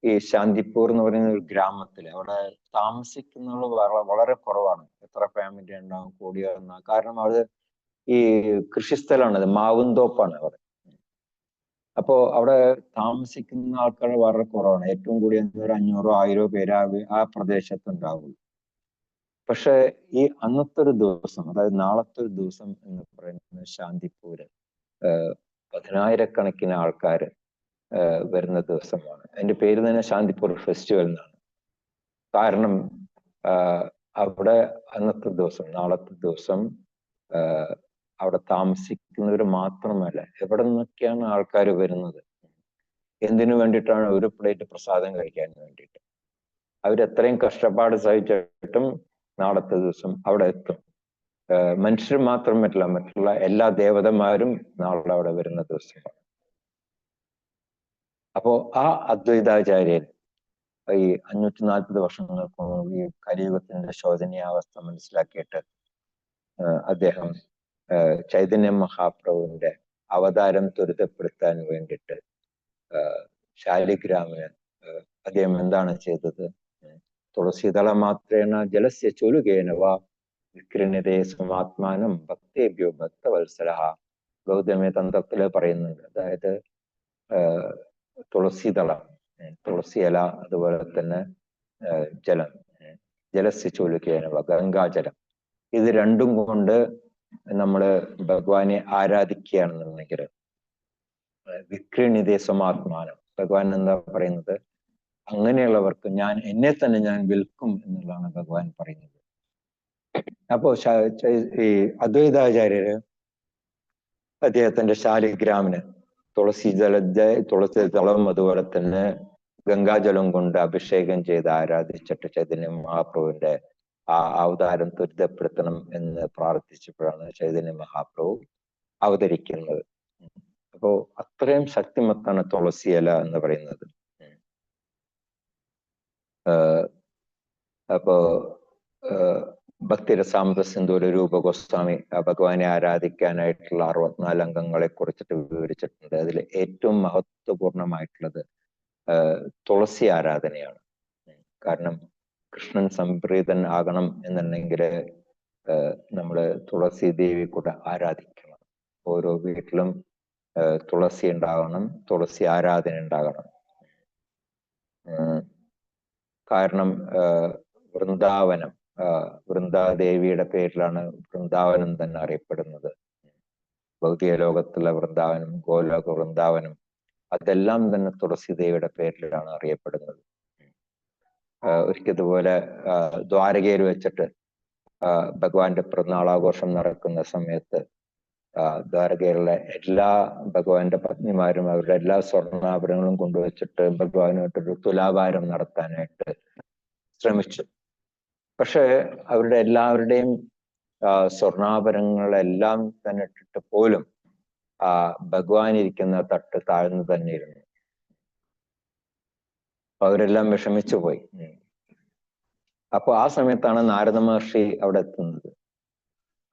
ഈ ശാന്തിപൂർ എന്ന് പറയുന്ന ഒരു ഗ്രാമത്തിൽ അവിടെ താമസിക്കുന്നവർ വളരെ കുറവാണ്. എത്ര ഫാമിലി ഉണ്ടാവും കൂടിയാകുന്ന. കാരണം അത് ഈ കൃഷിസ്ഥലമാണ്, അത് മാവുന്തോപ്പാണ് അവിടെ. അപ്പോ അവിടെ താമസിക്കുന്ന ആൾക്കാർ വളരെ കുറവാണ്. ഏറ്റവും കൂടി 500 1000 പേര് ആ പ്രദേശത്ത് ഉണ്ടാവുള്ളൂ. പക്ഷെ ഈ അന്നത്തെ ഒരു ദിവസം, അതായത് നാളത്തെ ഒരു ദിവസം എന്ന് പറയുന്നത് ശാന്തിപൂര് 10,000-കണക്കിന് ആൾക്കാർ വരുന്ന ദിവസമാണ്. അതിന്റെ പേര് തന്നെ ശാന്തിപൂർ ഫെസ്റ്റിവൽ എന്നാണ്. കാരണം അവിടെ അന്നത്തെ ദിവസം, നാളത്തെ ദിവസം അവിടെ താമസിക്കുന്നവർ മാത്രമല്ല, എവിടെ നിന്നൊക്കെയാണ് ആൾക്കാർ വരുന്നത്, എന്തിനു വേണ്ടിയിട്ടാണ്? ഒരു പ്ലേറ്റ് പ്രസാദം കഴിക്കാൻ വേണ്ടിയിട്ട്. അവരെത്രയും കഷ്ടപ്പാട് സഹിച്ചിട്ടും നാളത്തെ ദിവസം അവിടെ എത്തും. മനുഷ്യർ മാത്രമല്ല, മറ്റുള്ള എല്ലാ ദേവതമാരും നാളെ അവിടെ വരുന്ന ദിവസമാണ്. അപ്പോ ആ അദ്വൈതാചാര്യൻ ഈ 540 വർഷങ്ങൾക്ക് മുമ്പ് ഈ കലിയുഗത്തിന്റെ ശോചനീയാവസ്ഥ മനസ്സിലാക്കിയിട്ട് അദ്ദേഹം ചൈതന്യ മഹാപ്രഭുവിന്റെ അവതാരം ത്വരിതപ്പെടുത്താൻ വേണ്ടിയിട്ട് ശാലിഗ്രാമിന് അദ്ദേഹം എന്താണ് ചെയ്തത്? തുളസീതള മാത്രേണ ജലസ്യ ചുലുകേന വാ വിക്രിണിതേ സമാത്മാനം ഭക്തേഭ്യോ ഭക്തവത്സല. ഗൗതമ തന്ത്രത്തില് പറയുന്നുണ്ട്. അതായത് തുളസീതളം, തുളസി ഇല, അതുപോലെ തന്നെ ജലം, ജലസ്യ ചുലുകേന വാ ഗംഗാജലം, ഇത് രണ്ടും കൊണ്ട് നമ്മള് ഭഗവാനെ ആരാധിക്കുകയാണെന്നുണ്ടെങ്കിൽ വിക്രിണിതേ സമാത്മാനം, ഭഗവാൻ എന്താ പറയുന്നത്? അങ്ങനെയുള്ളവർക്ക് എന്നെ തന്നെ ഞാൻ വിൽക്കും എന്നുള്ളതാണ് ഭഗവാൻ പറയുന്നത്. അപ്പോ ഈ അദ്വൈതാചാര്യര് അദ്ദേഹത്തിന്റെ ശാലിഗ്രാമിന് തുളസി ദളം, അതുപോലെ തന്നെ ഗംഗാജലം കൊണ്ട് അഭിഷേകം ചെയ്ത് ആരാധിച്ചിട്ട് ചൈതന്യ മഹാപ്രഭുവിന്റെ ആ അവതാരം ത്വരിതപ്പെടുത്തണം എന്ന് പ്രാർത്ഥിച്ചപ്പോഴാണ് ചൈതന്യ മഹാപ്രഭു അവതരിക്കുന്നത്. അപ്പോ അത്രയും ശക്തിമത്താണ് തുളസി ഇല എന്ന് പറയുന്നത്. അപ്പോ ഭക്തിരസാമൃത സിന്ധൂര രൂപ ഗോസ്വാമി ഭഗവാനെ ആരാധിക്കാനായിട്ടുള്ള 64 അംഗങ്ങളെ കുറിച്ചിട്ട് വിവരിച്ചിട്ടുണ്ട്. അതിൽ ഏറ്റവും മഹത്വപൂർണമായിട്ടുള്ളത് തുളസി ആരാധനയാണ്. കാരണം കൃഷ്ണൻ സംപ്രീതൻ ആകണം എന്നുണ്ടെങ്കിൽ നമ്മള് തുളസി ദേവി കൂടെ ആരാധിക്കണം. ഓരോ വീട്ടിലും തുളസി ഉണ്ടാകണം, തുളസി ആരാധന ഉണ്ടാകണം. കാരണം വൃന്ദാവനം, വൃന്ദാദേവിയുടെ പേരിലാണ് വൃന്ദാവനം തന്നെ അറിയപ്പെടുന്നത്. ഭൗതിക ലോകത്തുള്ള വൃന്ദാവനം, ഗോലോക വൃന്ദാവനം, അതെല്ലാം തന്നെ തുളസി ദേവിയുടെ പേരിലാണ് അറിയപ്പെടുന്നത്. ഒരിക്കതുപോലെ ദ്വാരകയിൽ വെച്ചിട്ട് ഭഗവാന്റെ പിറന്നാളാഘോഷം നടക്കുന്ന സമയത്ത് ദ്വാരകയിലുള്ള എല്ലാ ഭഗവാന്റെ പത്നിമാരും അവരുടെ എല്ലാ സ്വർണ്ണാഭരണങ്ങളും കൊണ്ടുവച്ചിട്ട് ഭഗവാനുമായിട്ടൊരു തുലാഭാരം നടത്താനായിട്ട് ശ്രമിച്ചു. പക്ഷെ അവരുടെ എല്ലാവരുടെയും സ്വർണ്ണാഭരണങ്ങളെല്ലാം തന്നെ ഇട്ടിട്ട് പോലും ഭഗവാൻ ഇരിക്കുന്ന തട്ട് താഴ്ന്നു തന്നെ ഇരുന്നു. അവരെല്ലാം വിഷമിച്ചു പോയി. അപ്പൊ ആ സമയത്താണ് നാരദ മഹർഷി അവിടെ എത്തുന്നത്.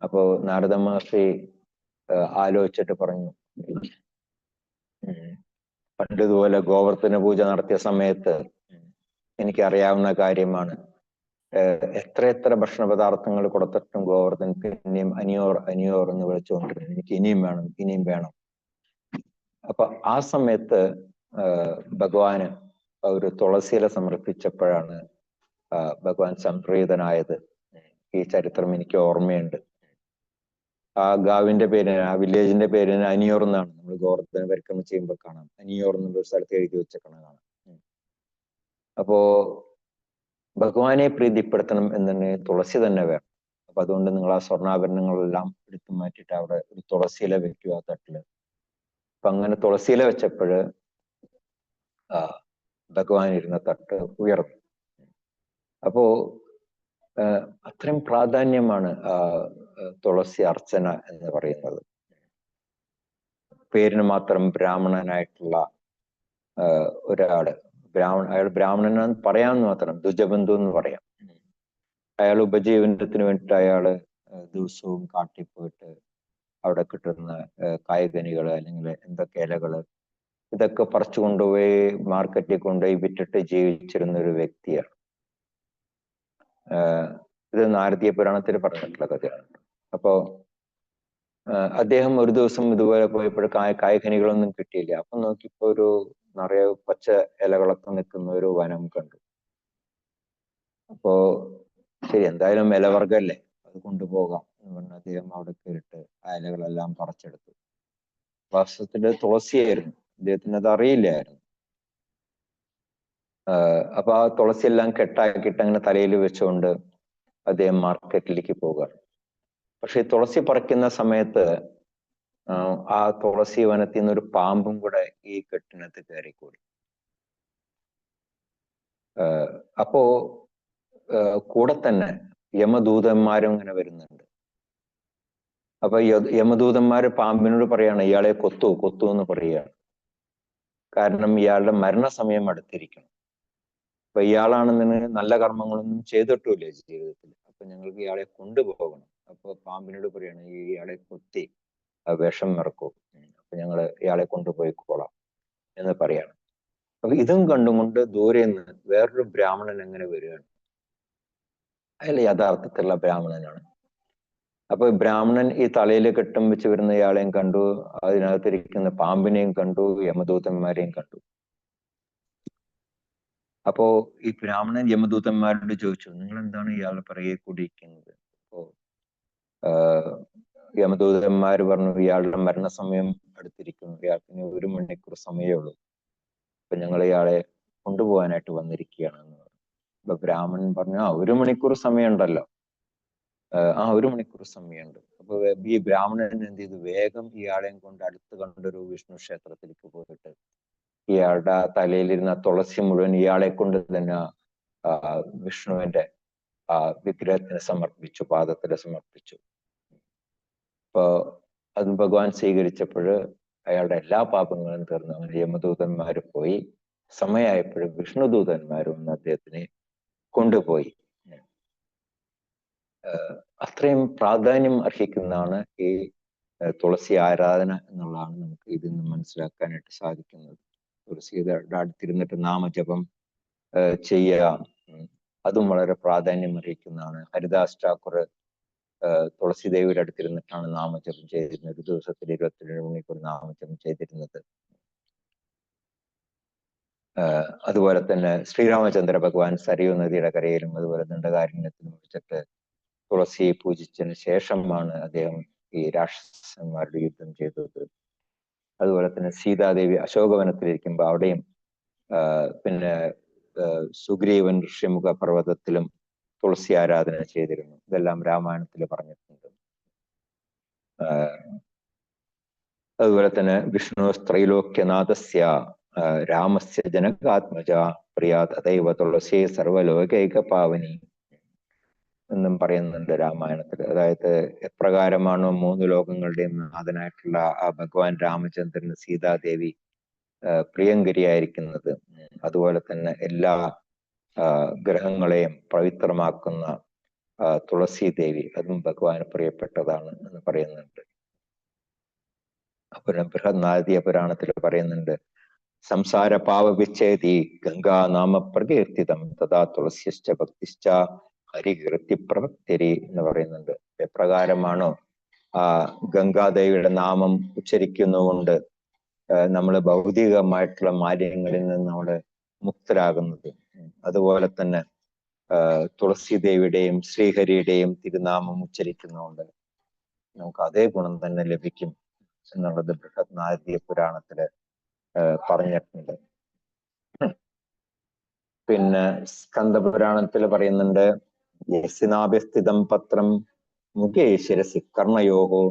അപ്പോ നാരദ മഹർഷി ആലോചിച്ചിട്ട് പറഞ്ഞു, പണ്ടിതുപോലെ ഗോവർദ്ധന പൂജ നടത്തിയ സമയത്ത് എനിക്കറിയാവുന്ന കാര്യമാണ്, എത്ര ഭക്ഷണ പദാർത്ഥങ്ങൾ കൊടുത്തിട്ടും ഗോവർദ്ധൻ പിന്നെയും അനിയോർ എന്ന് വിളിച്ചുകൊണ്ടിരുന്നു, എനിക്ക് ഇനിയും വേണം, ഇനിയും വേണം. അപ്പൊ ആ സമയത്ത് ഭഗവാന് ഒരു തുളസിയില സമർപ്പിച്ചപ്പോഴാണ് ഭഗവാൻ സംപ്രീതനായത്. ഈ ചരിത്രം എനിക്ക് ഓർമ്മയുണ്ട്. ആ ഗാവിന്റെ പേരിന്, ആ വില്ലേജിന്റെ പേരിന് അനിയോർ എന്നാണ്. നമ്മൾ ഗോവർദ്ധന പരിക്രമം ചെയ്യുമ്പോൾ കാണാം, അനിയോർ എന്നുള്ള ഒരു സ്ഥലത്ത് എഴുതി വെച്ചേക്കണം കാണാം. അപ്പോ ഭഗവാനെ പ്രീതിപ്പെടുത്തണം എന്നുണ്ടെങ്കിൽ തുളസി തന്നെ വേണം. അപ്പൊ അതുകൊണ്ട് നിങ്ങൾ ആ സ്വർണ്ണാഭരണങ്ങളെല്ലാം എടുത്തു മാറ്റിയിട്ട് അവിടെ ഒരു തുളസിയില വെക്കുക ആ തട്ടില്. അപ്പൊ അങ്ങനെ തുളസിയില വെച്ചപ്പോഴ് ഭഗവാൻ ഇരുന്ന തട്ട് ഉയർന്നു. അപ്പോ അത്രയും പ്രാധാന്യമാണ് തുളസി അർച്ചന എന്ന് പറയുന്നത്. പേരിന് മാത്രം ബ്രാഹ്മണനായിട്ടുള്ള ഒരാള്, അയാൾ ബ്രാഹ്മണനാന്ന് പറയാമെന്ന് മാത്രം, ദ്വിജബന്ധു എന്ന് പറയാം. അയാൾ ഉപജീവനത്തിന് വേണ്ടിയിട്ട് അയാള് ദിവസവും കാട്ടിൽ പോയിട്ട് അവിടെ കിട്ടുന്ന കായ്കനികള് അല്ലെങ്കിൽ എന്തൊക്കെ ഇലകള് ഇതൊക്കെ പറിച്ചു കൊണ്ടുപോയി മാർക്കറ്റിൽ കൊണ്ടുപോയി വിറ്റിട്ട് ജീവിച്ചിരുന്ന ഒരു വ്യക്തിയാണ്. ഇത് നാരദീയ പുരാണത്തിൽ പറഞ്ഞിട്ടുള്ള കഥയാണ്. അപ്പോ അദ്ദേഹം ഒരു ദിവസം ഇതുപോലെ പോയപ്പോൾ കായ്കനികളൊന്നും കിട്ടിയില്ല. അപ്പൊ നോക്കിയപ്പോ ഒരു നിറയെ പച്ച ഇലകളൊക്കെ നിൽക്കുന്ന ഒരു വനം കണ്ടു. അപ്പോ ശരി, എന്തായാലും ഇലവർഗല്ലേ, അത് കൊണ്ടുപോകാം എന്ന് പറഞ്ഞ് അദ്ദേഹം അവിടെ കയറിയിട്ട് ആ ഇലകളെല്ലാം പറിച്ചെടുത്തു. വാസ്തവത്തില് തുളസിയായിരുന്നു, അദ്ദേഹത്തിന് അത് അറിയില്ലായിരുന്നു. അപ്പൊ ആ തുളസി എല്ലാം കെട്ടാക്കിയിട്ട് അങ്ങനെ തലയിൽ വെച്ചുകൊണ്ട് അദ്ദേഹം മാർക്കറ്റിലേക്ക് പോകുകയാണ്. പക്ഷെ ഈ തുളസി പറിക്കുന്ന സമയത്ത് ആ തുളസി വനത്തിൽ നിന്ന് ഒരു പാമ്പും കൂടെ ഈ കെട്ടിനകത്ത് കയറിക്കൂടി. അപ്പോ കൂടെ തന്നെ യമദൂതന്മാരും ഇങ്ങനെ വരുന്നുണ്ട്. അപ്പൊ യമദൂതന്മാര് പാമ്പിനോട് പറയാണ്, ഇയാളെ കൊത്തു എന്ന് പറയുകയാണ്. കാരണം ഇയാളുടെ മരണസമയം അടുത്തിരിക്കണം. അപ്പൊ ഇയാളാണെന്ന് നല്ല കർമ്മങ്ങളൊന്നും ചെയ്തിട്ടില്ല ജീവിതത്തിൽ. അപ്പൊ ഞങ്ങൾക്ക് ഇയാളെ കൊണ്ടുപോകണം. അപ്പൊ പാമ്പിനോട് പറയാണ്, ഇയാളെ കൊത്തി വിഷം ഇറക്കും, അപ്പൊ ഞങ്ങൾ ഇയാളെ കൊണ്ടുപോയിക്കോളാം എന്ന് പറയാണ്. അപ്പൊ ഇതും കണ്ടുകൊണ്ട് ദൂരെ നിന്ന് വേറൊരു ബ്രാഹ്മണൻ എങ്ങനെ വരികയാണ്. അയാൾ യഥാർത്ഥത്തിലുള്ള ബ്രാഹ്മണനാണ്. അപ്പൊ ബ്രാഹ്മണൻ ഈ തലയിൽ കെട്ടും വെച്ച് വരുന്ന ഇയാളെയും കണ്ടു, അതിനകത്തിരിക്കുന്ന പാമ്പിനെയും കണ്ടു, യമദൂതന്മാരെയും കണ്ടു. അപ്പോ ഈ ബ്രാഹ്മണൻ യമദൂതന്മാരോട് ചോദിച്ചു, നിങ്ങൾ എന്താണ് ഇയാളെ പിറകെ കൂടിയിരിക്കുന്നത്? അപ്പോ യമദൂതന്മാർ പറഞ്ഞു, ഇയാളുടെ മരണസമയം അടുത്തിരിക്കുന്നു, ഇയാൾക്ക് 1 മണിക്കൂർ സമയമേ ഉള്ളൂ, അപ്പൊ ഞങ്ങൾ ഇയാളെ കൊണ്ടുപോകാനായിട്ട് വന്നിരിക്കുകയാണെന്ന് പറഞ്ഞു. അപ്പൊ ബ്രാഹ്മണൻ പറഞ്ഞു, 1 മണിക്കൂർ സമയമുണ്ടല്ലോ, 1 മണിക്കൂർ സമയമുണ്ട്. അപ്പൊ ഈ ബ്രാഹ്മണൻ എന്ത് ചെയ്തു, വേഗം ഇയാളെയും കൊണ്ട് അടുത്ത് കണ്ടൊരു വിഷ്ണു ക്ഷേത്രത്തിലേക്ക് പോയിട്ട് ഇയാളുടെ തലയിലിരുന്ന തുളസി മുഴുവൻ ഇയാളെ കൊണ്ട് തന്നെ വിഷ്ണുവിന്റെ വിഗ്രഹത്തിന് സമർപ്പിച്ചു, പാദത്തിന് സമർപ്പിച്ചു. അപ്പോ അത് ഭഗവാൻ സ്വീകരിച്ചപ്പോൾ അയാളുടെ എല്ലാ പാപങ്ങളും തീർന്നു. അങ്ങനെ യമദൂതന്മാര് പോയി. സമയമായപ്പോഴും വിഷ്ണുദൂതന്മാരും അദ്ദേഹത്തിനെ കൊണ്ടുപോയി. അത്രയും പ്രാധാന്യം അർഹിക്കുന്നതാണ് ഈ തുളസി ആരാധന എന്നുള്ളതാണ് നമുക്ക് ഇതിൽ നിന്ന് മനസ്സിലാക്കാനായിട്ട് സാധിക്കുന്നത്. തുളസിയുടെ അടുത്തിരുന്നിട്ട് നാമജപം ചെയ്യുക, അതും വളരെ പ്രാധാന്യം അർഹിക്കുന്നതാണ്. ഹരിദാസ് ഠാക്കൂർ തുളസി ദേവിയുടെ അടുത്തിരുന്നിട്ടാണ് നാമജപം ചെയ്തിരുന്നത്. ഒരു ദിവസത്തിൽ 22 മണിക്കൂർ നാമജപം ചെയ്തിരുന്നത്. അതുപോലെ തന്നെ ശ്രീരാമചന്ദ്ര ഭഗവാൻ സരയൂ നദിയുടെ കരയിലും അതുപോലെ ദണ്ഡകാരണ്യത്തിലും വെച്ചിട്ട് തുളസിയെ പൂജിച്ചതിന് ശേഷമാണ് അദ്ദേഹം ഈ രാക്ഷസന്മാരുടെ യുദ്ധം ചെയ്തത്. അതുപോലെ തന്നെ സീതാദേവി അശോകവനത്തിലിരിക്കുമ്പോൾ അവിടെയും പിന്നെ സുഗ്രീവൻ ഋഷിമുഖ പർവ്വതത്തിലും തുളസി ആരാധന ചെയ്തിരുന്നു. ഇതെല്ലാം രാമായണത്തിൽ പറഞ്ഞിട്ടുണ്ട്. അതുപോലെ തന്നെ വിഷ്ണു ത്രൈലോക്യനാഥസ്യ രാമസ്യ ജനകാത്മജ പ്രിയാ തദൈവ തുളസി സർവലോകൈക പാവനി എന്നും പറയുന്നുണ്ട് രാമായണത്തിൽ. അതായത് എപ്രകാരമാണോ 3 ലോകങ്ങളുടെയും നാഥനായിട്ടുള്ള ആ ഭഗവാൻ രാമചന്ദ്രന് സീതാദേവി പ്രിയങ്കരിയായിരിക്കുന്നത്, അതുപോലെ തന്നെ എല്ലാ ഗ്രഹങ്ങളെയും പവിത്രമാക്കുന്ന തുളസി ദേവി അതും ഭഗവാന് പ്രിയപ്പെട്ടതാണ് എന്ന് പറയുന്നുണ്ട്. ബൃഹന്നാദിയ പുരാണത്തിൽ പറയുന്നുണ്ട്, സംസാര പാവവിച്ഛേദി ഗംഗാ നാമ പ്രകീർത്തിതം തഥാ തുളസിശ്ച ഭക്തിശ്ച ഹരികീർത്തി പ്രവക്തിരി എന്ന് പറയുന്നുണ്ട്. എപ്രകാരമാണോ ഗംഗാദേവിയുടെ നാമം ഉച്ചരിക്കുന്നതുകൊണ്ട് നമ്മൾ ഭൗതികമായിട്ടുള്ള മാലിന്യങ്ങളിൽ നിന്ന് നമ്മൾ മുക്തരാകുന്നത്, അതുപോലെ തന്നെ തുളസി ദേവിയുടെയും ശ്രീഹരിയുടെയും തിരുനാമം ഉച്ചരിക്കുന്നതുകൊണ്ട് നമുക്ക് അതേ ഗുണം തന്നെ ലഭിക്കും എന്നുള്ളത് ബൃഹന്നാദിയ പുരാണത്തില് പറഞ്ഞിട്ടുണ്ട്. പിന്നെ സ്കന്ദപുരാണത്തിൽ പറയുന്നുണ്ട്, യസ്നാഭ്യസ്ഥിതം പത്രം മുഖേ ശിരസി കർണയോഹോ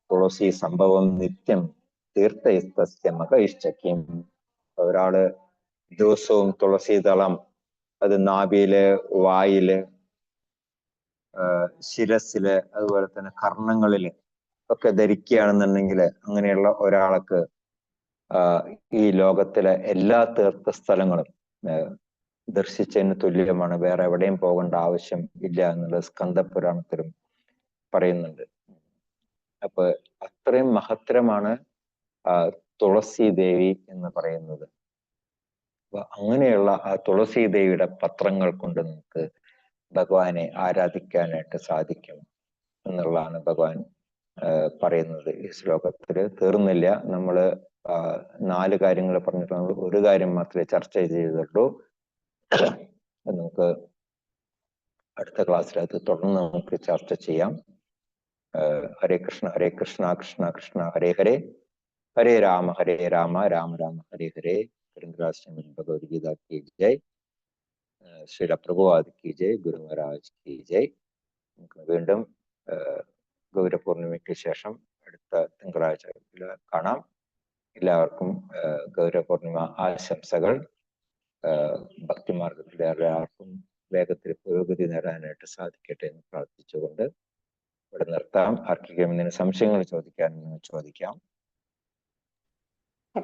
തുളസി സംഭവം നിത്യം തീർത്ഥസ്യ മകൈശ്ചക്യം. ഒരാള് ദിവസവും തുളസീതളം അത് നാഭിയില്, വായില്, ശിരസില്, അതുപോലെ തന്നെ കർണങ്ങളില് ഒക്കെ ധരിക്കുകയാണെന്നുണ്ടെങ്കിൽ അങ്ങനെയുള്ള ഒരാൾക്ക് ഈ ലോകത്തിലെ എല്ലാ തീർത്ഥസ്ഥലങ്ങളും ദർശിച്ചതിന് തുല്യമാണ്. വേറെ എവിടെയും പോകേണ്ട ആവശ്യം ഇല്ല എന്നുള്ളത് സ്കന്ദപുരാണത്തിലും പറയുന്നുണ്ട്. അപ്പൊ അത്രയും മഹത്തരമാണ് തുളസി ദേവി എന്ന് പറയുന്നത്. അപ്പൊ അങ്ങനെയുള്ള ആ തുളസി ദേവിയുടെ പത്രങ്ങൾ കൊണ്ട് നമുക്ക് ഭഗവാനെ ആരാധിക്കാനായിട്ട് സാധിക്കും എന്നുള്ളതാണ് ഭഗവാൻ പറയുന്നത്. ഈ ശ്ലോകത്തിൽ തീർന്നില്ല. നമ്മള് 4 കാര്യങ്ങൾ പറഞ്ഞിട്ട് നമ്മൾ ഒരു കാര്യം മാത്രമേ ചർച്ച ചെയ്തിട്ടുള്ളൂ. നമുക്ക് അടുത്ത ക്ലാസ്സിൽ അത് തുടർന്ന് നമുക്ക് ചർച്ച ചെയ്യാം. ഹരേ കൃഷ്ണ കൃഷ്ണ കൃഷ്ണ ഹരേ ഹരേ, ഹരേ രാമ രാമ രാമ ഹരേ ഹരേ. ശ്രീമദ് ഭഗവത്ഗീത की जय, ശ്രീല പ്രഭുപാദ് की जय, ഗുരു മഹാരാജ് की जय. നമുക്ക് വീണ്ടും ഗൗരപൂർണിമയ്ക്ക് ശേഷം അടുത്ത തിങ്കളാഴ്ച കാണാം. എല്ലാവർക്കും ഗൗരപൂർണിമ ആശംസകൾ. ഭക്തിമാർഗത്തിൽ എല്ലാവർക്കും വേഗത്തിൽ പുരോഗതി നേടാനായിട്ട് സാധിക്കട്ടെ എന്ന് പ്രാർത്ഥിച്ചുകൊണ്ട് ഇവിടെ നിർത്താം. ആർക്കെങ്കിലും എന്തെങ്കിലും സംശയങ്ങൾ ചോദിക്കാൻ ചോദിക്കാം.